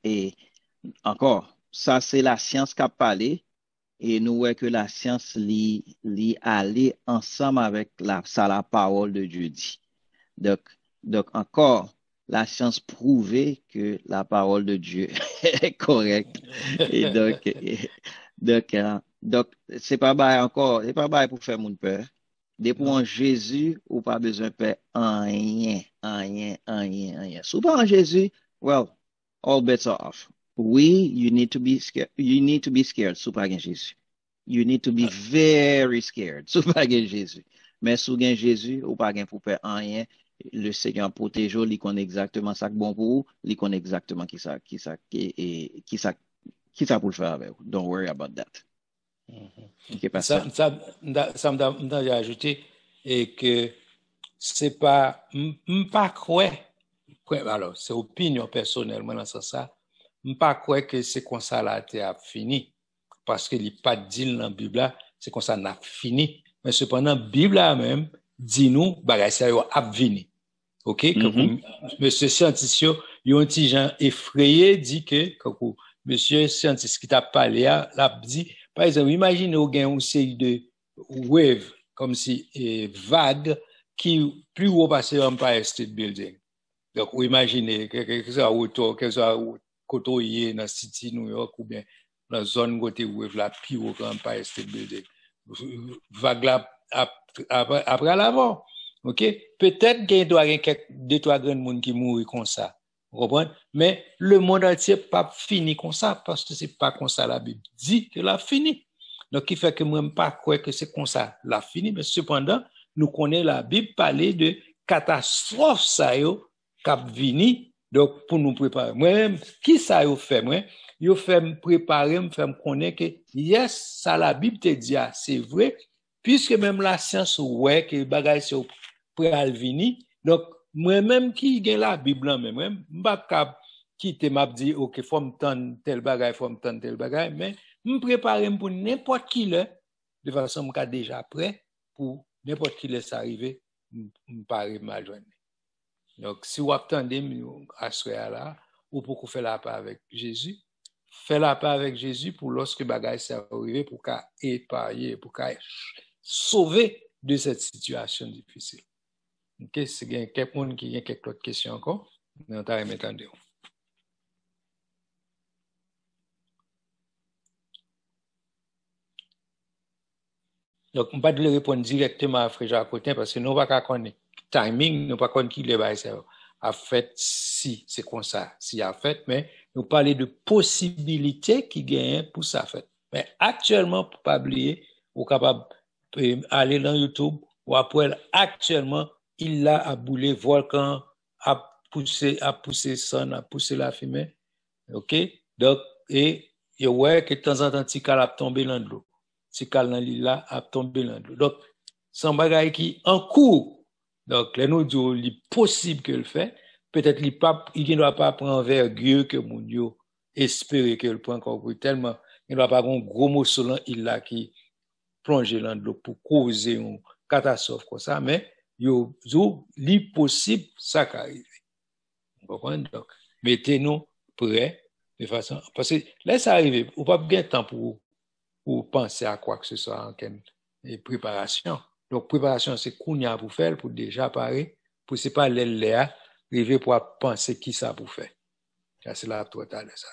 et encore, ça, c'est la science qui a parlé. et nous voyons que la science li aller ensemble avec la parole de Dieu dit. Donc encore, la science prouvait que la parole de Dieu est correcte. Et donc, c'est pas bail pour faire mon peur. Depuis en Jésus, ou pas besoin de faire rien. Si pas en Jésus, well, all bets are off. Oui, you need to be scared. You need to be scared, sous pas Jésus. You need to be very scared, sous pas Jésus. Mais sous Jésus, ou pas pour faire rien, le Seigneur protège, il connaît exactement ça que bon pour vous, il connaît exactement qui ça pour le faire avec vous. Don't worry about that. Okay, ça m'a ajouté et que c'est pas pas quoi alors c'est opinion personnellement dans ça pas quoi que c'est comme ça là a fini parce que il pas dit dans la Bible c'est comme ça n'a fini mais cependant Bible même dit nous bagay ça a venir. OK monsieur scientifique yo un petit gens effrayé dit que monsieur scientifique qui t'a parlé l'a dit par exemple imaginez au gain une série de waves comme si vagues qui plus haut passer Empire State Building. Donc vous imaginez que ça autour que ça côté dans City New York ou bien dans zone côté wave la plus haut que Empire State Building. Vague là après l'avant. OK, peut-être qu'il doit y avoir deux trois grands monde qui mourent comme ça. Vous comprenez? Mais le monde entier pas fini comme ça parce que c'est pas comme ça la Bible dit que la fini. Donc il fait que moi pas croire que c'est comme ça la fini mais cependant nous connaissons la Bible parler de catastrophe ça yo cap vini donc pour nous préparer. Moi-même qui ça yo fait moi yo fait me préparer me faire me connaître que yes ça la Bible te dit c'est vrai puisque même la science ouais que bagay c'est pral vini donc moi-même qui gagne la Bible là même m'pa cap quitter m'a dit OK faut me tendre tel bagay mais me préparer pour n'importe qui là de façon m'ka déjà prêt pour n'importe qui laisse arriver me paraît mal joindre. Donc si vous attendez à ce là ou pour faire la paix avec Jésus, faire la paix avec Jésus pour lorsque bagay ça arriver pour qu'a épargner pour qu'a sauver de cette situation difficile. OK, c'est quelqu'un qui a quelques autres questions encore, on t'a m'entendre. Donc, on ne peut pas répondre directement à Frère Jacques Cotin parce que nous ne pouvons pas connaître timing, nous ne pouvons pas connaître qui le bail a fait si c'est comme ça, si a fait, mais nous parlons de possibilités qui gagnent pour ça fait. Mais actuellement, pour ne pas oublier, vous êtes capable d'aller dans YouTube ou après actuellement, il a aboulé volcan, a poussé son, a poussé la fumée. OK? Donc, et vous voyez que de temps en temps, Tikal a tombé dans l'eau. Tikal dans l'île là a tombé dans l'eau. Donc, c'est un bagage qui en cours. Donc, les nous disons, il est possible que le fait. Peut-être il ne doit pas prendre envergure que mon Dieu espérer que le prend encore tellement. Il ne doit pas avoir un gros morceau dans l'île là qui plonge dans l'eau pour causer une catastrophe comme ça. Mais, il est possible ça qui arrive. Vous comprenez? Donc, mettez-nous prêts de façon. Parce que là, ça arrive. Vous n'avez pas bien de temps pour penser à quoi que ce soit en termes de préparation. Donc, préparation, c'est qu'on y a pour faire, pour déjà parer, pour c'est pas l'air, arriver pour penser qui ça pour faire. C'est là total de ça.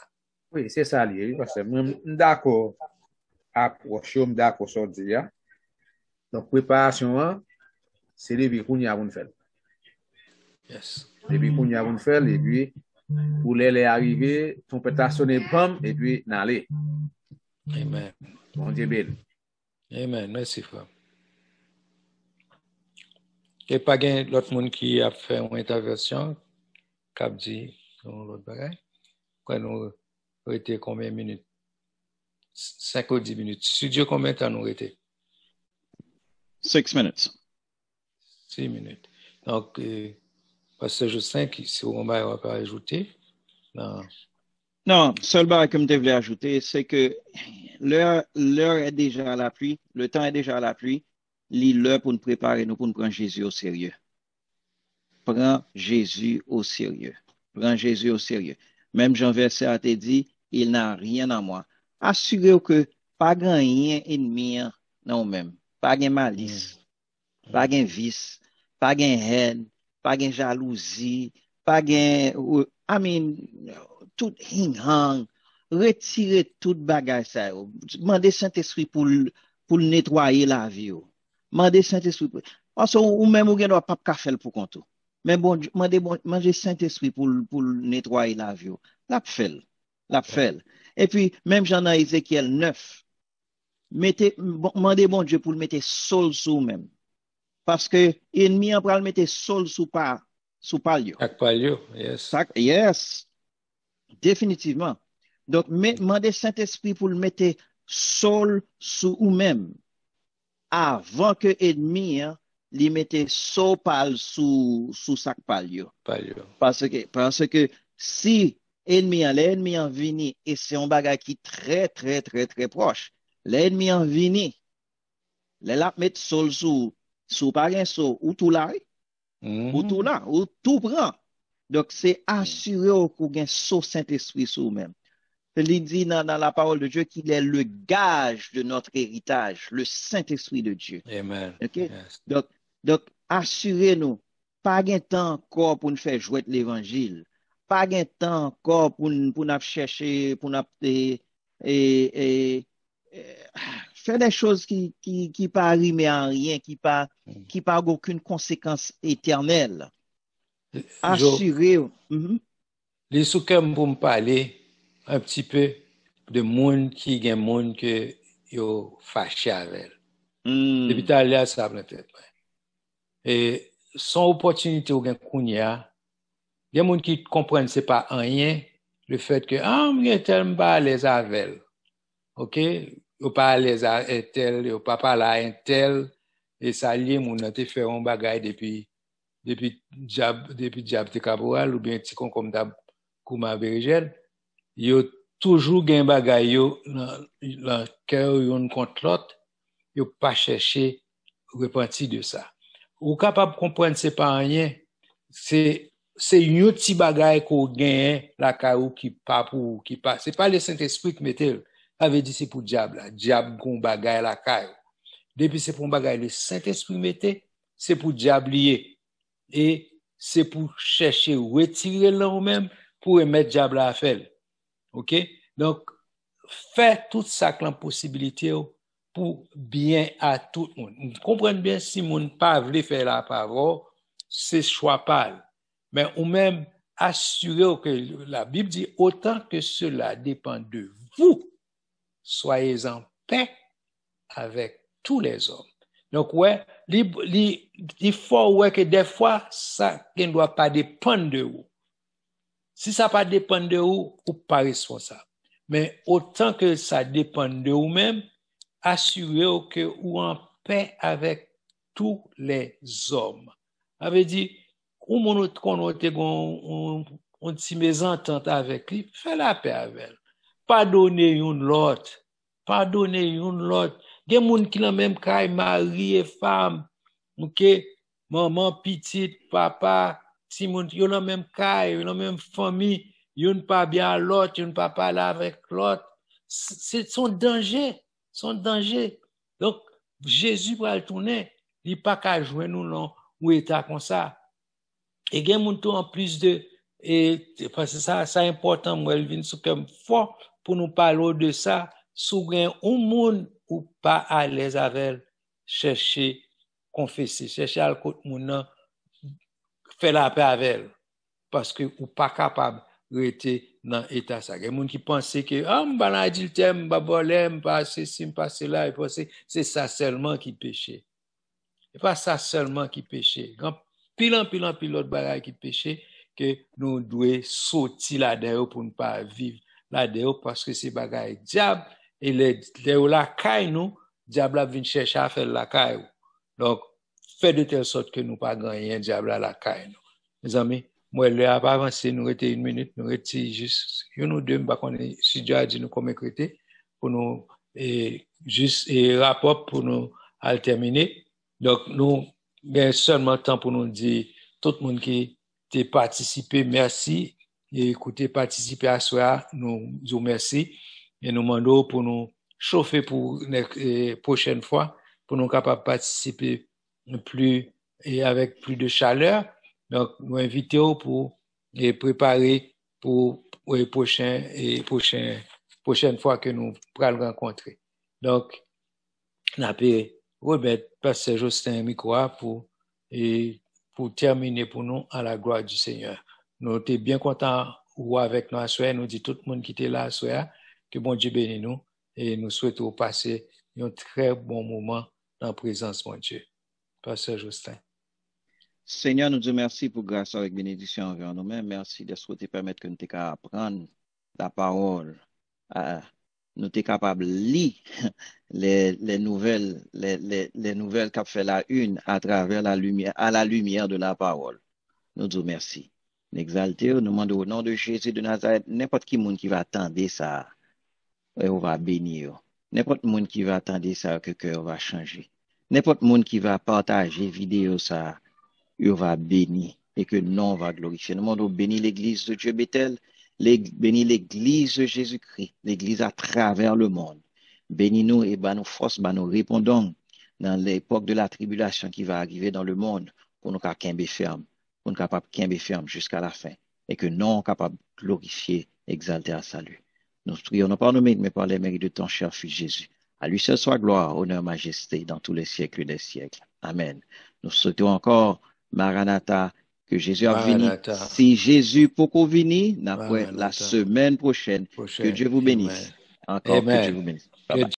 Oui, c'est ça, lié, parce que moi, d'accord, approche, d'accord, sur dire. Donc, préparation, c'est depuis qu'on y a pour faire. Yes. Depuis qu'on y a pour faire, et puis, pour les arriver, ton peut sonner bam, et puis, n'aller. Amen. Bon Dieu béni. Amen. Merci, frère. Et pas l'autre monde qui a fait une intervention, qui a dit l'autre bagage. Quand nous été combien de minutes? 5 ou 10 minutes. Studio, combien de temps nous été? 6 minutes. 6 minutes. Donc, parce que je sais que si on va pas ajouter, non, seul barre que je voulais ajouter, c'est que l'heure est déjà à la pluie, le temps est déjà à la pluie, l'heure pour nous préparer, nous pour nous prendre Jésus au sérieux. Prends Jésus au sérieux. Prends Jésus au sérieux. Même Jean Verset a été dit, il n'a rien à moi. Assurez-vous que pas rien ennemi non même, pas gain malice, pas gain vice, pas gain haine, pas gain jalousie, pas gain tout hang, retirer tout bagage ça. Demander Saint-Esprit pour nettoyer la vie. Demander Saint-Esprit parce que ou même ou gen pas faire pour compte. Mais bon, demander Saint-Esprit pour nettoyer la vie. La fait. Et puis même Jean dans Ézéchiel 9, demandez bon Dieu pour le mettre sol sous même. Parce que ennemi en pral mettre sol sous palio. Yes. Yes. Définitivement. Donc, demandez Saint-Esprit pour le mettre sol sous ou même avant que l'ennemi lui mette sol pal sous sac palio. Parce que si l'ennemi en vini et c'est un bagage qui est très très très très proche, l'ennemi en vini, la mettre sol sous pas un sol ou tout là, ou tout là, ou tout prend. Donc, c'est assuré qu'on gagne ce Saint-Esprit sur nous-mêmes. Il dit dans la parole de Dieu qu'il est le gage de notre héritage, le Saint-Esprit de Dieu. Amen. Okay? Yes. Donc assurez-nous, pas de temps encore pour nous faire jouer l'évangile, pas de temps encore pour nous chercher, pour nous faire des choses qui pas rimer en rien, qui pas aucune conséquence éternelle. Assurez-vous. Les sous-cœurs pour me parler un petit peu de monde qui gagne monde que yo fâché avec. Depuis tout à l'heure ça me tête. Et son opportunité ou gagne kounya, il y a monde qui comprennent c'est pas rien le fait que m'gagne tel pas à l'aise avec. OK, yo pas à l'aise avec tel, yo pas parler à un tel et ça lié moun te fait un bagage depuis diable te caporal ou bien petit con comme d'hab Kouma Bergel, yo toujours gen bagay yo dans cœur yon contre l'autre, yo pas chercher repenti de ça. Ou capable comprendre c'est pas rien, c'est yon petit bagay qu'on gagne la caou qui pas pour qui pas, c'est pas le Saint-Esprit qui mettait, avait dit c'est pour diable, diable gon bagay la caou. Depuis c'est pour bagay le Saint-Esprit mettait, c'est pour diable lié et c'est pour chercher retirer là même pour mettre diable à faire. OK? Donc, faire tout ça que la possibilité pour bien à tout le monde. Vous comprenez bien si mon pas veut faire la parole, c'est choix pas. Mais ou même assurer que la Bible dit autant que cela dépend de vous, soyez en paix avec tous les hommes. Donc, ouais, il faut ouais que des fois, ça ne doit pas dépendre de vous. Si ça pas dépend de vous, ou pas responsable. Mais autant que ça dépend de vous-même, assurez-vous que vous en paix avec tous les hommes. Avait dit, ou mon autre qu'on on petit mésentente avec lui, fais la paix avec elle. Pardonnez une l'autre. Pardonnez une l'autre. Des gens qui ont même caille, mari et femme, OK, maman, petite, papa, si moun yon la même caille, yon la même famille, yon pas bien à l'autre, yon pas parler avec l'autre, c'est son danger, Donc Jésus va le tourner, il pas qu'à jouer nous non ou état comme ça. Et gen moun tout en plus de et parce que ça important moi il vient sous comme fort pour nous parler de ça, sous gen un monde ou pas à l'aise avec chercher confesser, chercher à côté moun faire la paix avec elle parce que ou pas capable rester dans état ça. Il y a des gens qui pensent que m'ba adultère, m'ba voler, m'pa ceci, m'pa cela et c'est ça seulement qui péché. C'est pas ça seulement qui péché. Quand pile autre bagaille qui péché que nous devons sortir là-dedans pour ne pas vivre là-dedans parce que c'est bagaille diable et les la caille nous diable vient chercher à faire la caille. Donc fait de telle sorte que nous pas gagner diable à la caille nous. Mes amis, moi le a pas avancé nous était 1 minute, nous était juste nous deux pas connait si Dieu a dit nous comme écrité pour nous juste rapport pour nous à terminer. Donc nous gain seulement temps pour nous dire tout le monde qui a participé merci et écouter participer à soir nous disons merci et nous demandons pour nous chauffer pour la prochaine fois, pour nous capables de participer plus et avec plus de chaleur. Donc, nous invitons pour préparer pour les prochaine fois que nous pourrons rencontrer. Donc, on a pu remettre Pasteur Justin micro pour terminer pour nous à la gloire du Seigneur. Nous sommes bien contents ou avec nous à soir. Nous disons tout le monde qui était là à soir que bon Dieu bénisse nous et nous souhaitons passer un très bon moment dans la présence de mon Dieu. Pasteur Justin. Seigneur, nous te remercions pour grâce avec bénédiction envers nous-mêmes. Merci de souhaiter permettre que nous puissions apprendre la parole. Nous sommes capables de lire les nouvelles qu'a fait la une à travers la lumière de la parole. Nous te remercions. Nous exaltons, nous demandons au nom de Jésus de Nazareth, n'importe qui monde qui va attendre ça, on va bénir. N'importe monde qui va attendre ça, que cœur va changer. N'importe monde qui va partager vidéo ça, on va bénir et que non va glorifier. Nous demandons bénir l'église de Dieu Bethel, bénir l'église de Jésus-Christ, l'église à travers le monde. Bénis-nous et nous force, nous répondons dans l'époque de la tribulation qui va arriver dans le monde pour nous camper ferme, pour nous capables camper ferme jusqu'à la fin et que non capable de glorifier, exalter à salut. Nous prions non par nos mérites, mais par les mérites de ton cher Fils Jésus. À lui seul soit gloire, honneur, majesté dans tous les siècles des siècles. Amen. Nous souhaitons encore Maranatha, que Jésus a venu. Si Jésus peut venir, après la semaine prochaine, que Dieu vous bénisse. Encore que Dieu vous bénisse. Bye bye.